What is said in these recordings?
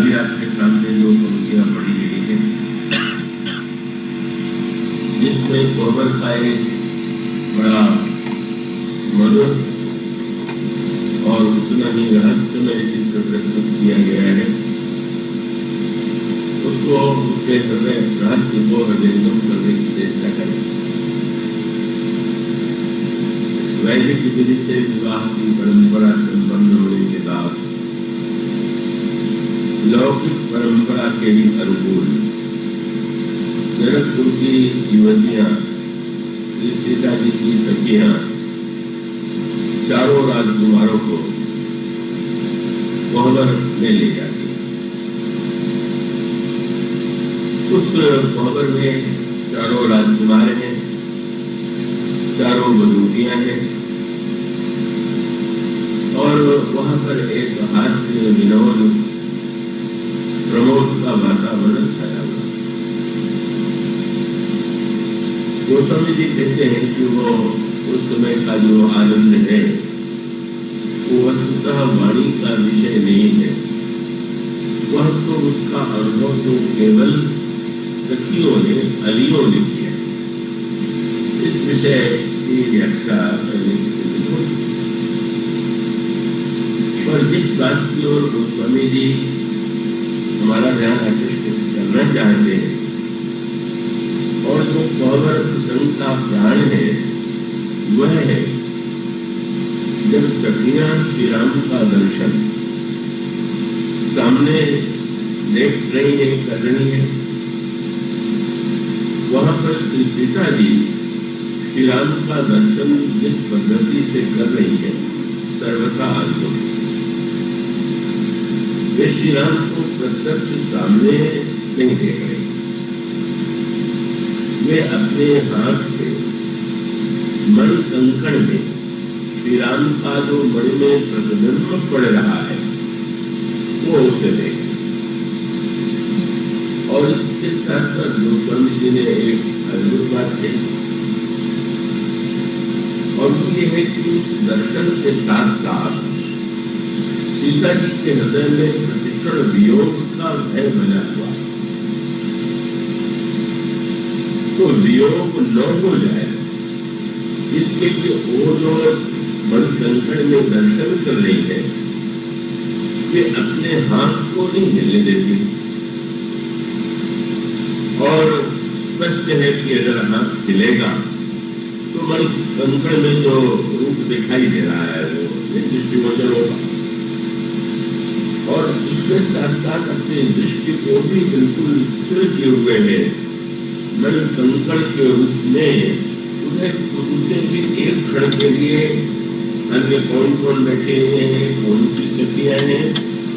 अभी आपके सामने जो पंक्तियां पढ़ी गई हैं, जिसमें कोहबर का एक बड़ा मधुर और उतना ही रहस्यमय चित्र प्रस्तुत किया गया है, उसको उसके हृदय रहस्य को हृदयंगम करने की चेष्टा करें। वैदिक विधि से विवाह की परंपरा संपन्न होने के बाद लौकिक परंपरा के ही अनुकूल जनकपुर की युवतियां, श्री सीता जी की सखियां, चारों राजकुमारों को कोहबर में ले जाती। उस कोहबर में चारों राजकुमार हैं, चारों वधूटियां हैं और वहां पर एक हास्य विनोद प्रमोद का वातावरण छाया हुआ। गोस्वामी जी कहते हैं कि वो उस समय का जो आनंद है वो वस्तुतः वाणी का विषय नहीं है, वह तो उसका अनुभव तो केवल सखियों ने, अलियों ने किया। इस विषय की व्याख्या करने की हो चुकी। पर जिस बात की ओर गोस्वामी जी हमारा ध्यान आकृष्ट करना चाहते हैं और जो कोहबर प्रसंग का प्राण है, वह है जब सखियां श्री राम का दर्शन सामने देख रही है, कर रही है, वहां पर श्री सीता जी श्री राम का दर्शन जिस पद्धति से कर रही है, सर्वथा अद्भुत। वे श्री राम को प्रत्यक्ष सामने नहीं देख रहे, वे अपने हाथ के मणि कंकण में श्री राम का जो मणि में प्रतिबिंब पड़ रहा है, वो उसे देख। और इसके साथ साथ गोस्वामी जी ने एक अद्भुत बात कही, और वो ये है कि उस दर्शन के साथ साथ सीता जी के हृदय में प्रतिक्षण वियोग का भय बना हुआ, तो वियोग न हो जाए इसके लिए वो जो मन कंकण में दर्शन कर रही है, वे अपने हाथ को नहीं हिलने देती। और स्पष्ट है कि अगर हाथ हिलेगा तो मन कंकण में जो रूप दिखाई दे रहा है वो दृष्टिगोचर होगा, और उसके साथ साथ अपनी दृष्टि को भी बिल्कुल स्थिर किए हुए हैं मन कंकण के रूप में। उसे भी एक क्षण के लिए अन्य कौन कौन बैठे हैं, कौन सी सखियां हैं,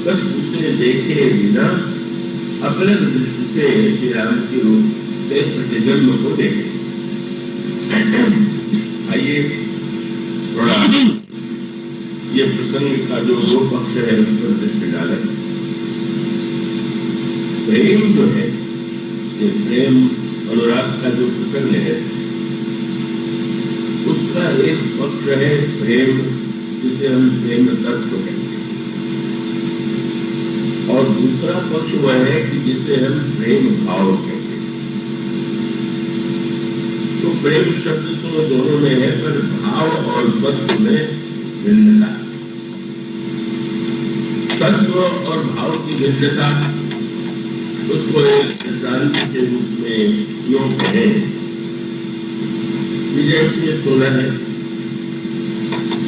बस उसे देखे बिना अपलक दृष्टि से श्री राम के रूप से प्रतिबिंब को देखे। आइए थोड़ा ये प्रसंग का जो दो पक्ष है उस पर दृष्टि डालें। प्रेम जो है, ये प्रेम अनुराग का जो प्रसंग है, उसका एक पक्ष है प्रेम, जिसे हम प्रेम तत्व कहते हैं, और दूसरा पक्ष वह है कि जिसे हम प्रेम भाव कहते हैं। तो प्रेम शब्द तो दोनों में है, पर भाव और तत्व में भिन्नता। तत्व और भाव की भिन्नता उसको एक क्रांति के रूप में यूं कहें, जैसे सोना है,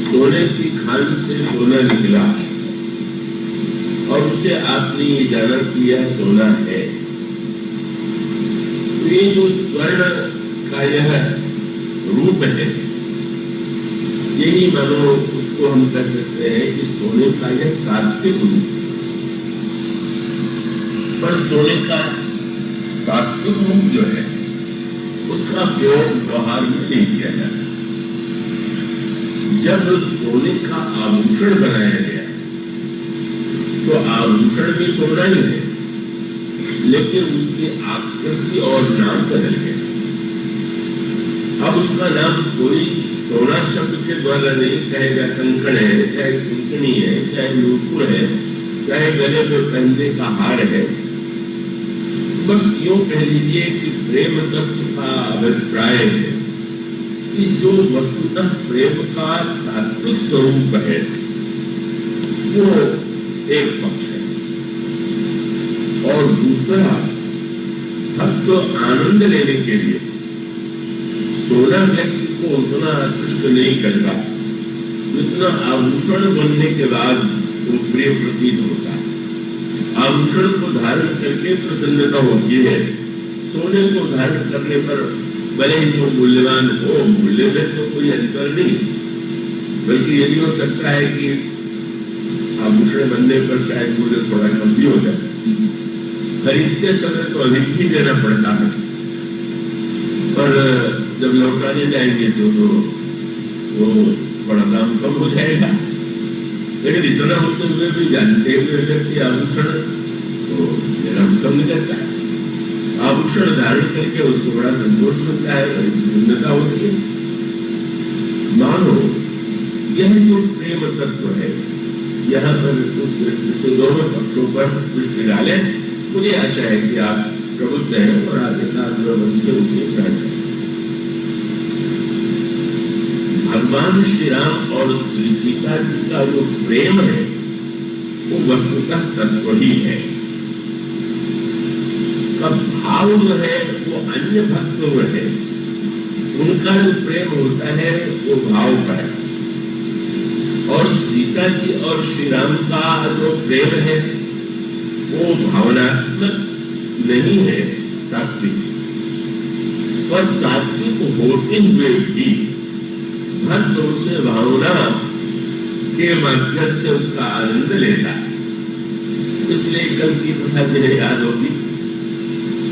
सोने की खान से सोना निकला और उसे आपने ये जाना कि यह सोना है। तो ये जो स्वर्ण का यह रूप है, यही मानो उसको हम कह सकते हैं कि सोने का यह तात्विक रूप। पर सोने का तात्विक रूप जो है, उसका व्यवहार में नहीं किया जाता। जब सोने का आभूषण बनाया गया तो आभूषण भी सोना ही है, लेकिन उसकी आकृति और नाम बदल गया। अब उसका नाम कोई सोना शब्द के द्वारा नहीं कहेगा, कंकण है, चाहे कंकणी है, चाहे नूपुर है, चाहे गले में पहनने का हार है। बस यूं कह लीजिए कि प्रेम तत्व का अभिप्राय है कि जो वस्तुतः प्रेम का तात्विक स्वरूप है वो एक पक्ष है, और दूसरा भक्त आनंद लेने के लिए सोना व्यक्ति को उतना आकृष्ट नहीं करता जितना आभूषण बनने के बाद वो प्रिय प्रतीत होता है। आभूषण को धारण करके प्रसन्नता होती है, सोने को धारण करने पर भले ही वो मूल्यवान हो, मूल्य में तो कोई अंतर नहीं, बल्कि ये भी हो सकता है कि आभूषण बनने पर शायद मूल्य थोड़ा कम भी हो जाए। खरीदते समय तो अधिक ही देना पड़ता है, पर जब लौटाने जाएंगे तो वो बड़ा दाम कम हो जाएगा। लेकिन इतना होते हुए भी जानते हुए व्यक्ति आभूषण तो मेरा पसंद करता है, आभूषण धारण करके उसको बड़ा संतोष मिलता है, बड़ी प्रसन्नता होती है। मानो यह जो प्रेम तत्व है, यहाँ पर उस दृष्टि से दोनों पक्षों पर दृष्टि डालें। मुझे आशा है कि आप प्रबुद्ध हैं और आप एकाग्र से उसे ग्रहण करें। भगवान श्री राम और श्री सीता जी का जो प्रेम है वो वस्तुतः तत्व ही है। का भाव जो है वो अन्य भक्त है, उनका जो प्रेम होता है वो भाव का है, और सीता जी और श्री राम का जो प्रेम है वो भावनात्मक नहीं है, तात्विक। पर तात्विक होते हुए भी भक्त उसे भावना के माध्यम से उसका आनंद लेता है। इसलिए कल की कथा मुझे याद होगी,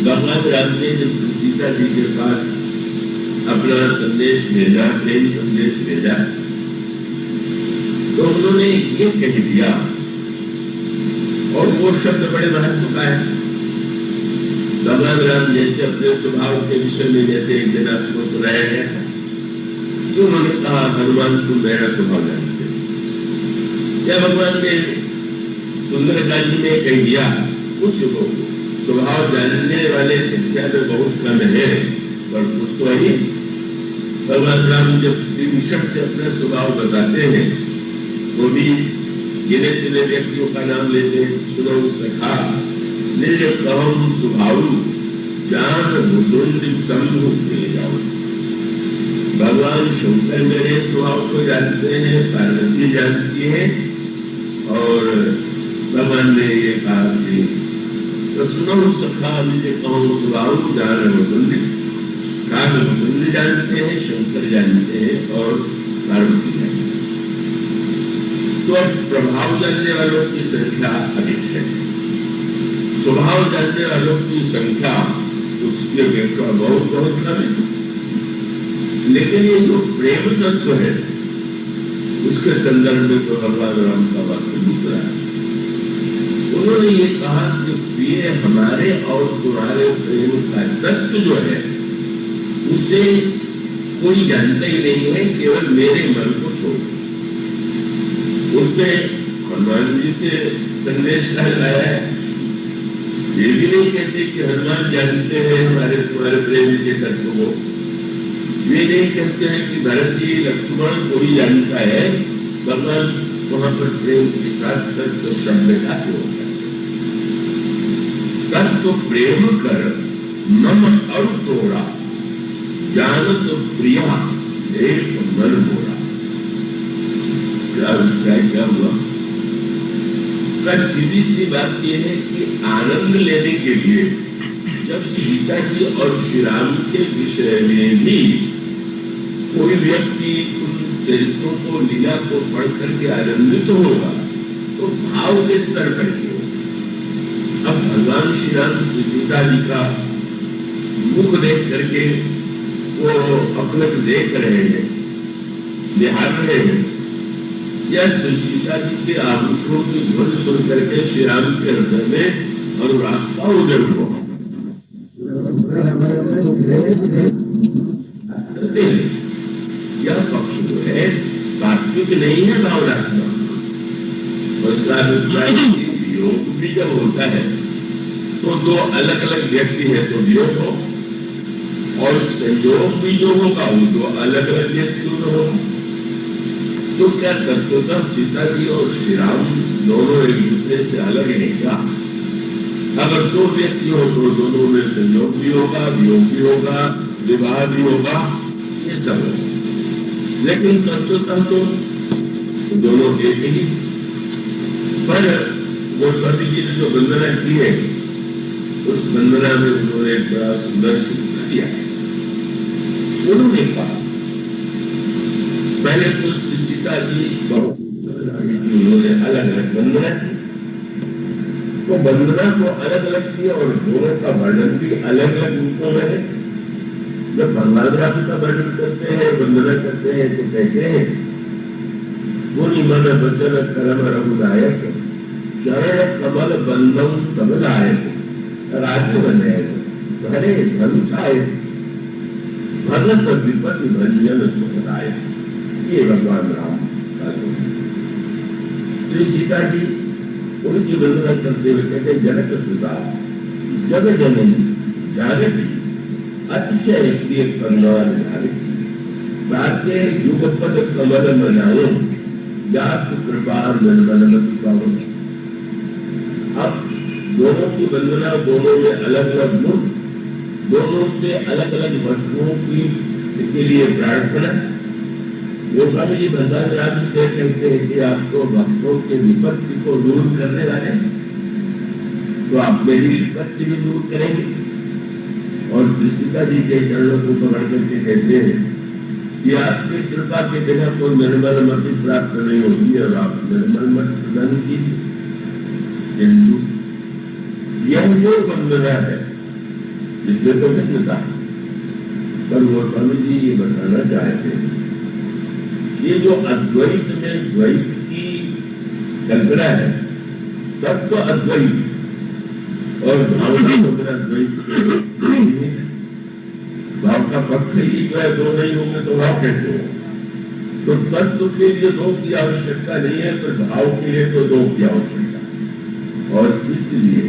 भगवान राम ने जब सीता जी के पास अपना संदेश भेजा, प्रेम संदेश भेजा, तो उन्होंने ये कह दिया, और वो शब्द बड़े महत्व का है। भगवान राम जैसे अपने स्वभाव के विषय में जैसे एक दिन आपको सुनाया गया था, तो उन्होंने कहा हनुमान तुम मेरा स्वभाव जानते हो। क्या भगवान ने सुंदरकांड में कह दिया, कुछ लोग स्वभाव जानने वाले संख्या में बहुत कम है, पर कुछ तो है। भगवान राम जब विभीषण से अपना स्वभाव बताते हैं, वो भी गिने चुने व्यक्तियों का नाम लेते हैं। सुनो सखा निज कहूं स्वभाव, जान भुसुंड संभु ले जाओ। भगवान शंकर मेरे स्वभाव को जानते हैं, पार्वती जानती है, और भगवान ने ये कहा कि तो सुनो सखा निज कहूं स्वभाव, जान भुसुंड। काग भुसुंड जानते हैं, शंकर जानते हैं, और पार्वती जानते हैं। तो अब प्रभाव जानने वालों की संख्या अधिक है, स्वभाव जानने वालों की संख्या उसके अपेक्षा बहुत बहुत कम है। लेकिन ये जो प्रेम तत्व है उसके संदर्भ में तो भगवान राम का वाक्य दूसरा है। उन्होंने ये कहा कि प्रिय हमारे और तुम्हारे प्रेम का तत्व जो है उसे कोई जानता ही नहीं है, केवल मेरे मन को छोड़। उसने हनुमान जी से संदेश लाया है, ये भी नहीं कहते कि हनुमान जानते हैं हमारे तुम्हारे प्रेम के तत्व को। ये नहीं कहते हैं कि भरत जी लक्ष्मण को ही जानता है। भगवान वहां पर प्रेम के साथ तत्व शब्द का प्रयोग करते। तत्व प्रेम कर मम और तोड़ा, जानत प्रिया एक मन बोला। इसका अभिप्राय क्या हुआ? सीधी सी बात यह है कि आनंद लेने के लिए जब सीता जी और श्री राम के विषय में भी कोई व्यक्ति उन चरित्रों को, लीला को पढ़ करके आनंदित होगा तो भाव के स्तर पर होगा। अब भगवान श्री राम श्री सीता जी का मुख देख करके वो अपलक देख रहे हैं, निहार रहे हैं, या श्री सीता जी के आभूषणों की ध्वनि सुन करके श्री राम के हृदय में अनुराग का उदय हुआ। यह पक्ष जो है तात्विक नहीं है, भावनात्मक। उसका अभिप्राय योग भी जब होता है तो दो अलग अलग व्यक्ति है तो योग हो, और संयोग भी जो होगा वो दो अलग अलग व्यक्ति होगा। तो क्या तत्वतः सीता जी और श्री राम दोनों एक दूसरे से अलग है क्या? अगर दो व्यक्ति हो तो दोनों में संयोग भी होगा, वियोग भी होगा, विवाह भी होगा, ये सब होगा। लेकिन तत्वतः तो दोनों एक ही। पर गोस्वामी जी ने जो वंदना की है उस वंदना में उन्होंने एक बड़ा सुंदर सूत्र दिया। उन्होंने कहा पहले तो सीता जी उन्होंने अलग अलग वंदना की, तो वंदना को अलग अलग किया और दोनों का वर्णन भी अलग अलग रूपों में है। जब बंगालराज का वर्णन करते हैं, वंदना करते हैं तो कहते हैं गुणी मन वचन कर्म रघुदायक चरण कमल बंदम सबलायक राज्य बने हरे धनुषाय भरत विपत्ति भंजन सुखदायक। ये भगवान राम का श्री सीता जी उनकी वंदना करते हुए कहते जनक सुता जग जननी जानकी अतिशय प्रिय कन्नौर भारतीय युगपद कमल मनाओ या सुकृपा निर्मलमति पाओ। अब दोनों की वंदना, दोनों में अलग अलग गुण, दोनों से अलग अलग वस्तुओं की के लिए प्रार्थना। गोस्वामी जी भगवान राम से कहते हैं कि आपको भक्तों के विपत्ति को दूर करने वाले, तो आप मेरी विपत्ति भी दूर करेंगे। और श्री सीता जी के चरणों को पकड़ करके कहते हैं कि आपकी कृपा के बिना कोई निर्मल मति प्राप्त नहीं होती और आप निर्मल मत प्रदान कीजिए। किंतु यह जो वंदना है जिसमें तो भिन्नता, पर गोस्वामी जी ये बताना चाहते हैं ये जो अद्वैत में द्वैत की कल्पना है तब तो अद्वैत और भावना तो मेरा द्वैत भाव का पक्ष ही जो है दो नहीं होंगे तो भाव कैसे हो? तो तत्व के लिए दो की आवश्यकता नहीं है, तो भाव के लिए तो दो की आवश्यकता। और इसलिए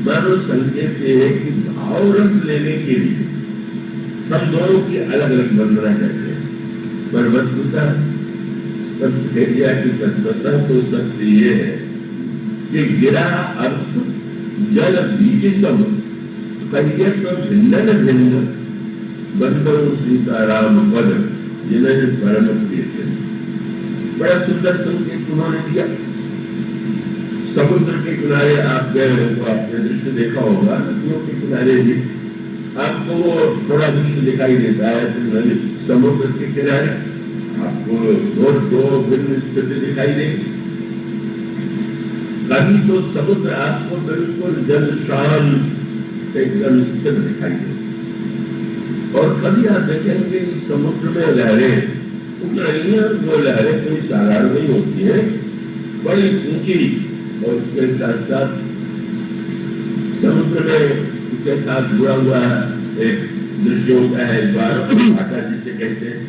मानो संकेत ये है कि भाव रस लेने के लिए हम दोनों की अलग अलग वंदना करते हैं। पर वस्तुतः स्पष्ट कह दिया कि तत्वतः तो सत्य ये है कि गिरा अर्थ जल बीज सब कहिए तो भिन्न भिन्न बंदो सीताराम पद जिन्हें परम प्रिय थे। बड़ा सुंदर संकेत उन्होंने दिया। समुद्र के किनारे आप गए हो तो आपने दृश्य देखा होगा, नदियों के किनारे भी आपको वो थोड़ा दृश्य दिखाई देता है। तो समुद्र के किनारे आपको दो भिन्न स्थिति दिखाई देगी। कभी तो समुद्र आपको बिल्कुल जल शांत एकदम स्थिर दिखाई दे, और कभी आप देखेंगे समुद्र में लहरें उठ रही हैं। वो लहरें कोई साधारण नहीं होती है, बड़ी ऊंची, और उसके साथ साथ समुद्र में उसके साथ जुड़ा हुआ एक दृश्य होता है भाटा जिसे कहते हैं।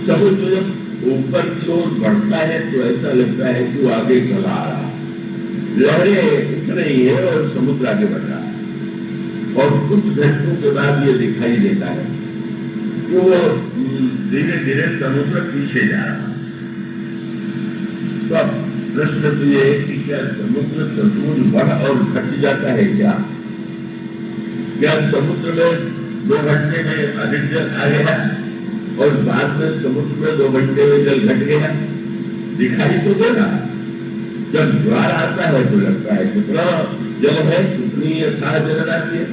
समुद्र जब ऊपर की ओर बढ़ता है तो ऐसा लगता है कि वो आगे चला आ रहा है, लहरें उठ रही है और समुद्र आगे बढ़ रहा है। और कुछ घंटों के बाद ये दिखाई देता है कि वो धीरे धीरे समुद्र पीछे जा रहा है। तो अब प्रश्न तो ये है कि क्या समुद्र सचमुच बढ़ और घट जाता है क्या? क्या समुद्र में 2 घंटे में अधिक जल आ गया और बाद में समुद्र में 2 घंटे में जल घट गया? दिखाई तो दे रहा। जब ज्वार आता है तो लगता है कितना जल है, कितनी अथाह जलराशि है।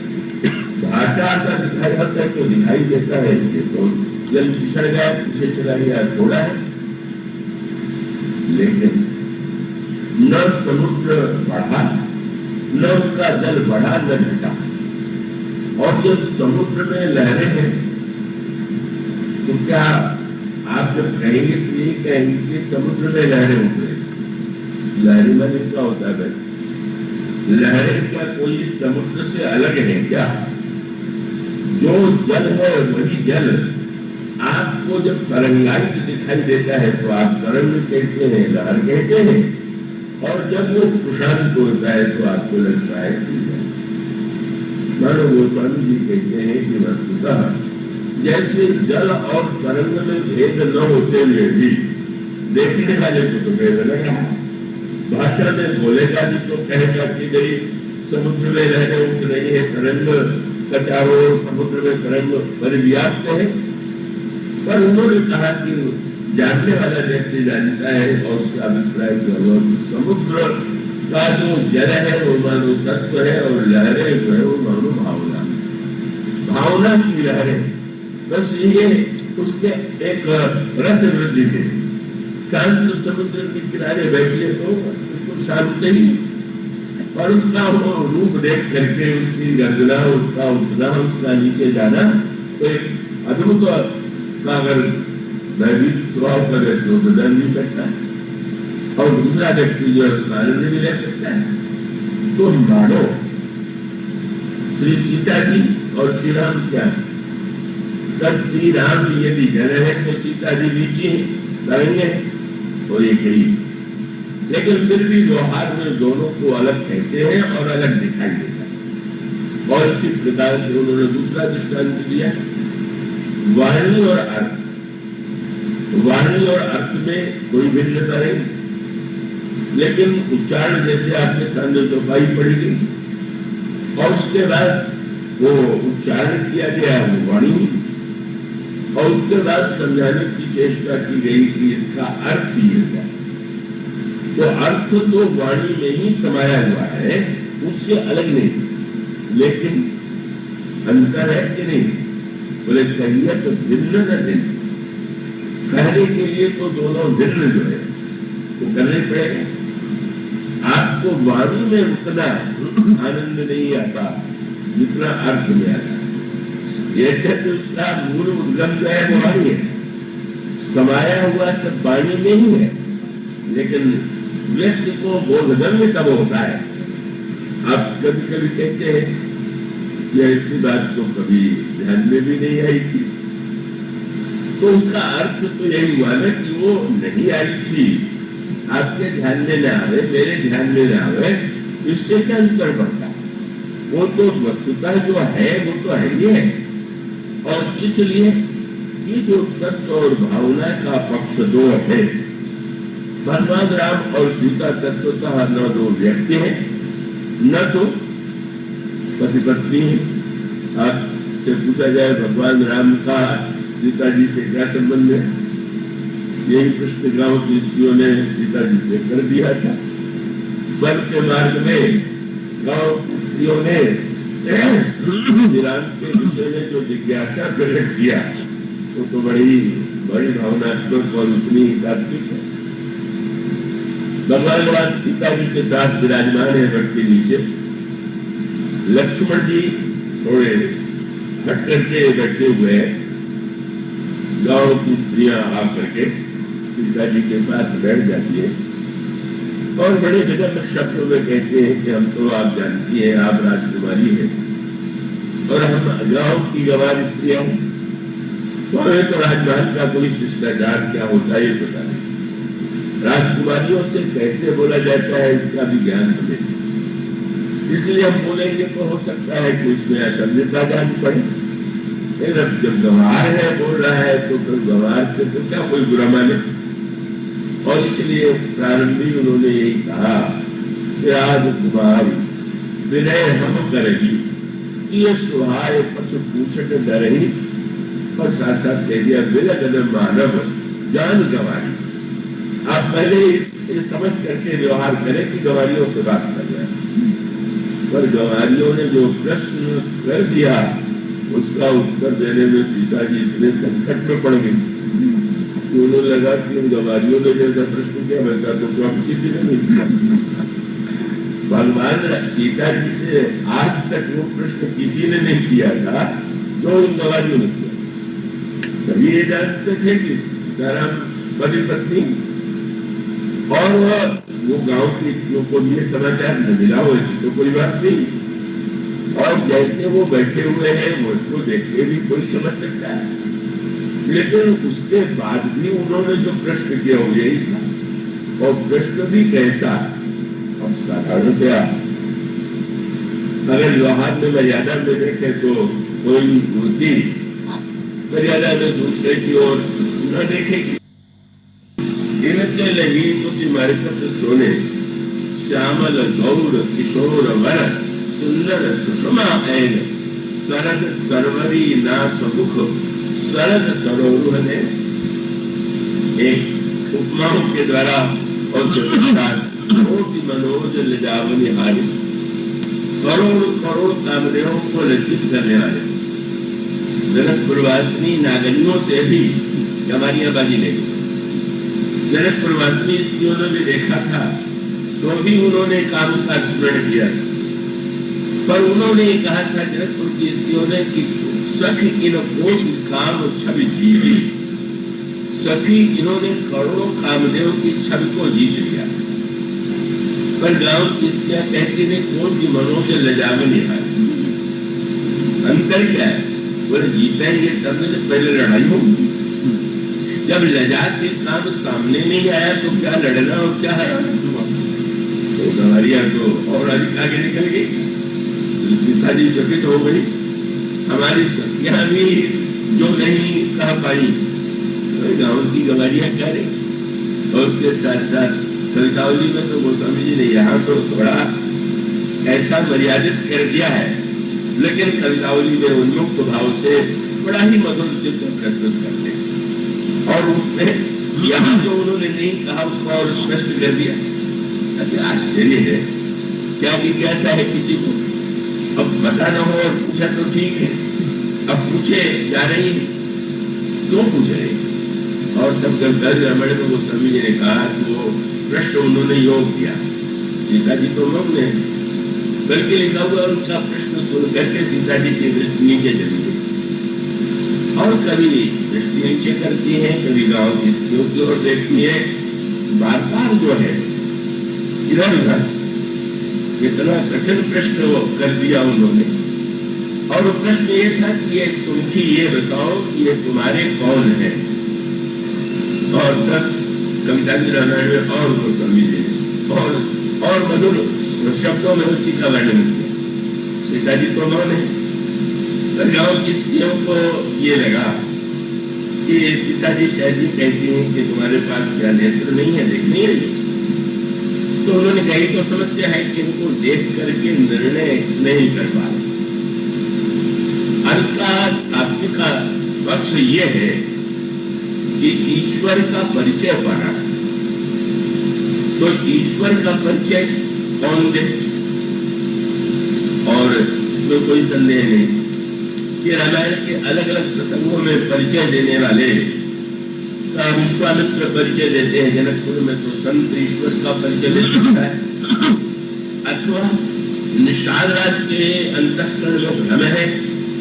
भाटा आता दिखाई होता है तो दिखाई देता है कि तो जल पिछड़ गया, पीछे चला गया, थोड़ा है। लेकिन न समुद्र बढ़ा, न उसका जल बढ़ा, न घटा। और जब समुद्र में लहरें हैं तो क्या आप जब कहेंगे तो यही कहेंगे कि समुद्र में लहरें उठ रही। लहरें में क्या होता है? लहरें क्या कोई समुद्र से अलग है क्या? जो जल है वही जल आपको जब तरंगायित दिखाई देता है तो आप तरंग कहते हैं, लहर कहते हैं। और जब वो शांत होता है तो आपको लगता है मानो गोस्वामी जी कहते हैं कि वस्तुतः जैसे जल और तरंग में भेद न होते हुए भी देखने वाले को तो भेद लग रहा है। भाषा में बोलेगा भी तो कहेगा कि भाई समुद्र में रहने उठ रही है तरंग कचारों समुद्र में तरंग परिव्याप्त है, पर उन्होंने कहा कि जानने वाला व्यक्ति जानता है और उसका अभिप्राय जो समुद्र का जो जल है वो मानो तत्व है और लहरें जो है वो मानो भावना भावना की लहरें, बस ये उसके एक रस वृद्धि थे। शांत समुद्र के किनारे बैठे तो बिल्कुल शांत ही, और उसका वो रूप देख करके उसकी गर्जना उसका उठना उसका नीचे जाना तो एक अद्भुत का अगर मैं भी स्वभाव करे तो बदल नहीं सकता है, और दूसरा व्यक्ति जो है उसका आनंद भी ले सकता है। तो मानो श्री सीता जी और श्री राम क्या है, श्री राम यदि जल है तो सीता जी नीचे तरंगे और एक ही, लेकिन फिर भी व्यवहार में दोनों को अलग कहते हैं और अलग दिखाई देता है। और इसी प्रकार से उन्होंने दूसरा दृष्टांत दिया वाणी और अर्थ। वाणी और अर्थ में कोई भिन्नता नहीं, लेकिन उच्चारण जैसे आपके सामने तो पाई पड़ेगी और उसके बाद वो उच्चारण किया गया वो वाणी, और उसके बाद समझाने की चेष्टा की गई कि इसका अर्थ ये क्या। तो अर्थ तो वाणी में ही समाया हुआ है, उससे अलग नहीं, लेकिन अंतर है कि नहीं, बोले कहिए तो भिन्न न भिन्न, कहने के लिए तो दोनों भिन्न जो है वो करने पड़ेगा। आपको वाणी में उतना आनंद नहीं आता जितना अर्थ में आता। ये तो उसका मूल उद्गम जो है वो वाणी है, समाया हुआ सब वाणी में ही है, लेकिन व्यक्ति को बोधगम्य कब होता है। आप कभी कभी कहते हैं कि ऐसी बात तो कभी ध्यान में भी नहीं आई थी, तो उसका अर्थ तो यही हुआ ना कि वो नहीं आई थी, आपके ध्यान में न आवे मेरे ध्यान में न आवे, इससे क्या अंतर पड़ता है। वो तो वस्तुतः जो है वो तो है ही है, और इसलिए ये जो तत्व और भावना का पक्ष दो है, भगवान राम और सीता तत्वतः न दो व्यक्ति हैं न तो पति पत्नी है। आपसे पूछा जाए भगवान राम का सीता जी से क्या संबंध है, यही प्रश्न गांव की स्त्रियों ने सीता जी से कर दिया था। वन के मार्ग में गांव की स्त्रियों ने राम के विषय में जो जिज्ञासा प्रकट किया वो तो बड़ी बड़ी भावनात्मक और उतनी ही तात्विक है। भगवान राम सीता जी के साथ विराजमान है वट के नीचे, लक्ष्मण जी थोड़े हट करके बैठे हुए हैं, गांव की स्त्रियां आकर के सीता जी के पास बैठ जाती है और बड़े विनम्र शब्दों में कहते हैं कि हम तो आप जानती हैं आप राजकुमारी हैं और हम गांव की गंवार स्त्रियां हैं, तो हमें तो राजमहल का कोई शिष्टाचार क्या होता है ये पता नहीं, राजकुमारियों से कैसे बोला जाता है इसका भी ज्ञान हमें, इसलिए हम बोलेंगे तो हो सकता है कि उसमें असभ्यता जान पड़े। जब गंवार है बोल रहा है तो फिर गंवार से तो क्या कोई बुरा माने, और इसलिए प्रारंभी उन्होंने यही कहा कि आज तुम्हारी विनय हम करेगी ये सुहाय पशु पूछट डरही और साथ साथ कह दिया विलगन मानव जान गंवारी। आप पहले ये समझ करके व्यवहार करें कि गंवारियों से बात कर रहे हैं, पर गंवारियों ने जो प्रश्न कर दिया उसका उत्तर देने में सीता जी इतने संकट में पड़ गई कि उन्हें लगा कि उन गंवारियों ने जैसा प्रश्न किया वैसा तो अब किसी ने नहीं किया। भगवान सीता जी से आज तक वो प्रश्न किसी ने नहीं किया था जो उन गंवारियों ने किया। सभी ये जानते थे कि सीताराम पति पत्नी, और वो गांव की स्त्रियों को भी समाचार न मिला हो ऐसी तो कोई बात नहीं, और जैसे वो बैठे हुए हैं वो उसको देख के भी कोई समझ सकता है, लेकिन उसके बाद भी उन्होंने जो प्रश्न किया वो यही था, और प्रश्न भी कैसा। अब साधारणतया अगर व्यवहार में मर्यादा में देखे तो कोई मूर्ति मर्यादा में दूसरे की ओर न देखेगी। सोने श्यामल गौर किशोर वर सुंदर सुषमा ऐन सरद सरवरी नाथ मुख सरद सरोरुह ने एक उपमाओं के द्वारा और कोटि मनोज लजावनी हारी करोड़ करोड़ कामदेवों को लज्जित करने वाले जनकपुरवासिनी नागरियों से भी कमारियां बाजी लेगी। जनकपुरवासिनी स्त्रियों ने भी देखा था तो भी उन्होंने काम का स्मरण किया, पर उन्होंने कहा था जनकपुर की स्त्रियों ने कि सखी इन कोटि काम छवि जीवी, सखी इन्होंने करोड़ों कामदेव की छवि को जीत लिया। पर गांव की स्त्रियां कहती ने कौन की मनों से लजावनी है। अंतर क्या है? बोले जीतेंगे तब में जब पहले लड़ाई होगी। जब लजा के काम सामने नहीं आया तो क्या लड़ना और क्या है? तो गंवारियां तो और अधिक आगे निकल गई। सीता जी चकित हो गई। हमारी सखियां भी जो नहीं कह पाई गांव की गंवारियां कह रही। और उसके साथ साथ कवितावली में तो गोस्वामी जी ने यहाँ तो थोड़ा ऐसा मर्यादित कर दिया है, लेकिन कवितावली में उन्मुक्त भाव से बड़ा ही मधुर चित्र प्रस्तुत करते हैं। और उसमें यहाँ जो उन्होंने नहीं कहा उसको और स्पष्ट कर दिया। अति आश्चर्य है क्या कि कैसा है किसी को अब पता न हो और पूछा तो ठीक है, अब पूछे जा रही क्यों पूछ रही। और तब जब रमण को गोस्वामी जी ने कहा कि वो प्रश्न उन्होंने योग किया। सीता जी तो मग्न है, बल्कि लिखा हुआ उनका प्रश्न सुन करके सीता जी की दृष्टि नीचे चली गई। और कभी दृष्टि नीचे करती है, कभी गांव की स्त्रियों की ओर देखती है। बार बार जो है इधर उधर इतना कठिन प्रश्न वो कर दिया उन्होंने। और वो प्रश्न ये था कि ये सुनखी ये बताओ कि ये तुम्हारे कौन है। और तब कविता की रामायण में और गोस्वामी जी और मधुर शब्दों में उसी का वर्णन किया। सीता जी तो मौन है, पर गांव की स्त्रियों को ये लगा कि सीता जी शायद ही कहती हैं कि तुम्हारे पास क्या नेत्र नहीं है, देख नहीं रही। तो उन्होंने कही तो समस्या है कि इनको देख करके निर्णय नहीं कर पा रहे। और उसका तात्विक का पक्ष ये है कि ईश्वर का परिचय पाना। तो ईश्वर का परिचय कौन दे? और इसमें कोई संदेह नहीं कि रामायण के अलग अलग प्रसंगों में परिचय देने वाले विश्वामित्र परिचय देते हैं। जनकपुर में तो संत ईश्वर का परिचय दे सकता है, अथवा निषाद राज के अंतःकरण में भ्रम है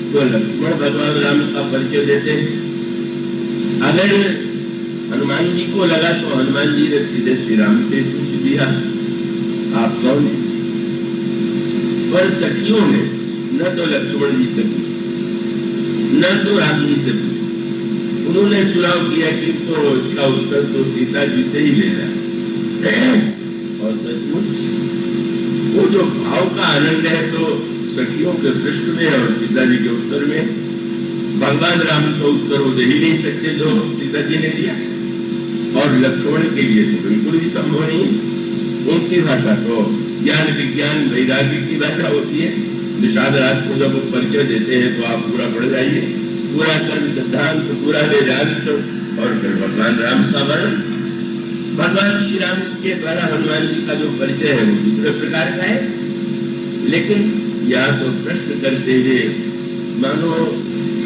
तो लक्ष्मण भगवान राम का परिचय देते हैं। अगर हनुमान जी को लगा तो हनुमान जी ने सीधे श्री राम से पूछ दिया आप कौन है। पर सखियों ने न तो लक्ष्मण जी से पूछा न तो राम जी से पूछा। उन्होंने चुनाव किया कि तो इसका उत्तर तो सीता जी से ही लेना है। और सचमुच वो जो भाव का आनंद है तो सखियों के प्रश्न में और सीता जी के उत्तर में। भगवान राम को उत्तर वो दे ही नहीं सकते जो सीता जी ने दिया, और लक्ष्मण के लिए तो बिल्कुल भी संभव नहीं है। उनकी भाषा तो ज्ञान विज्ञान वैराग्य की भाषा होती है। निषाद राज को जब परिचय देते हैं तो आप पूरा पढ़ जाइए, पूरा कर्म सिद्धांत पूरा वेदांत और फिर भगवान राम का वर्णन। भगवान श्री राम के द्वारा हनुमान जी का जो परिचय है वो दूसरे प्रकार का है। लेकिन यहाँ तो प्रश्न करते हुए मानो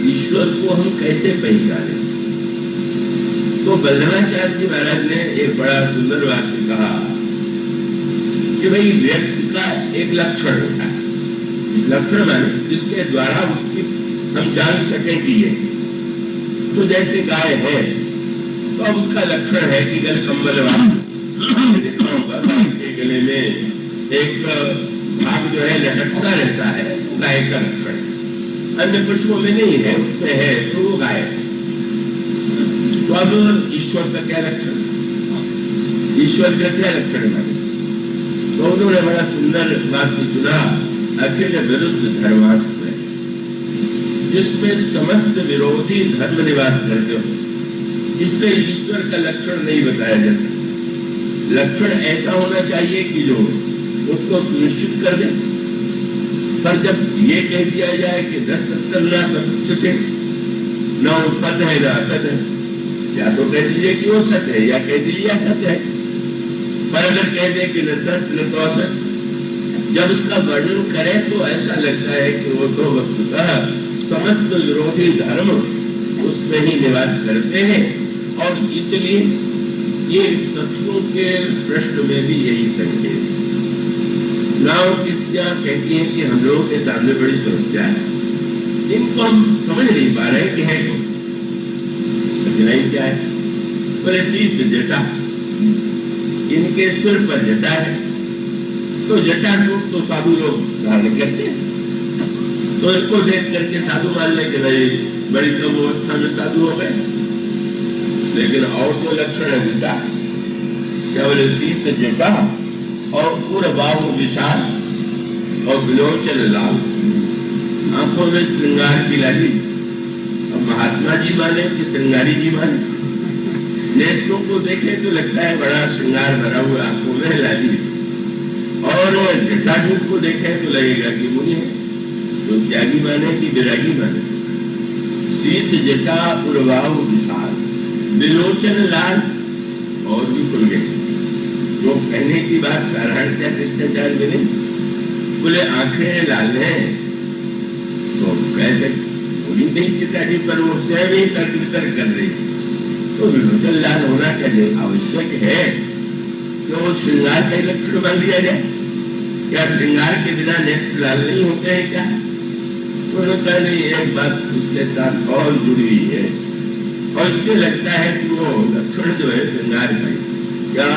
ईश्वर को हम कैसे पहचाने। तो बलरामाचार्य जी महाराज ने एक बड़ा सुंदर वाक्य कहा कि भाई व्यक्ति का एक लक्षण होता है। लक्षण माने जिसके द्वारा उसकी हम जान सके कि ये तो जैसे गाय है तो अब उसका लक्षण है कि गल कंबल के गले में एक भाग जो है लटकता रहता है, गाय का लक्षण। अन्य पशुओं में नहीं है, उसमें है तो वो गाय है। तो अब ईश्वर का क्या लक्षण? ईश्वर का क्या लक्षण है? तो तो उन्होंने बड़ा सुंदर वाक्य चुना, अखिल विरुद्ध धर्माश्रय, जिसमें समस्त विरोधी धर्म निवास करते हो। इसलिए ईश्वर का लक्षण नहीं बताया जा सकता। लक्षण ऐसा होना चाहिए कि जो उसको सुनिश्चित कर दे। पर जब ये कह दिया जाए कि 10-70 ना सत्य थे, न वो सत्य है न असत है, या तो कह दीजिए कि वो सत्य है या कह दीजिए असत्य है। पर अगर कह दे कि न सत्य न तो असत, जब उसका वर्णन करें तो ऐसा लगता है कि वो तो वस्तुतः समस्त विरोधी धर्म उसमें ही निवास करते हैं। और इसलिए ये सत्यों के प्रश्न में भी यही संकेत। नाव किस्तियां कहती हैं कि हम लोगों के सामने बड़ी समस्या है, इनको हम समझ नहीं पा रहे कि है क्यों। कठिनाई क्या है? बोले शीश जटा, इनके सिर पर जटा है, तो जटा तो साधु लोग धारण करते हैं, तो इनको देख करके साधु मान ले कि भाई बड़ी कम अवस्था में साधु हो गए। लेकिन और तो लक्षण है उनका, केवल शीश जटा और पूरा बाहु विशाल और विलोचन लाल, आंखों में श्रृंगार की लाली। अब महात्मा जी माने कि श्रृंगारी जी माने, नेत्रों को देखे तो लगता है बड़ा श्रृंगार भरा हुआ, आंखों में लाली। और जटाजूट को देखे तो लगेगा कि मुनि है, तो त्यागी माने कि विरागी माने। शीश जटा पूर्वाहु विशाल विलोचन लाल, और भी खुल गए। जो कहने की बात साधारण क्या शिष्टाचार में नहीं, बोले आंखें लाल है तो कैसे बोली नहीं सीता जी, पर वो स्वयं ही तर्क वितर्क कर रही, तो विलोचन लाल होना क्या आवश्यक है? तो श्रृंगार का लक्षण मान लिया जाए? क्या श्रृंगार के बिना नेत्र लाल नहीं होते हैं क्या? तो नहीं, एक बात उसके साथ और जुड़ी हुई है, और इससे लगता है कि वो लक्षण जो है श्रृंगार का, क्या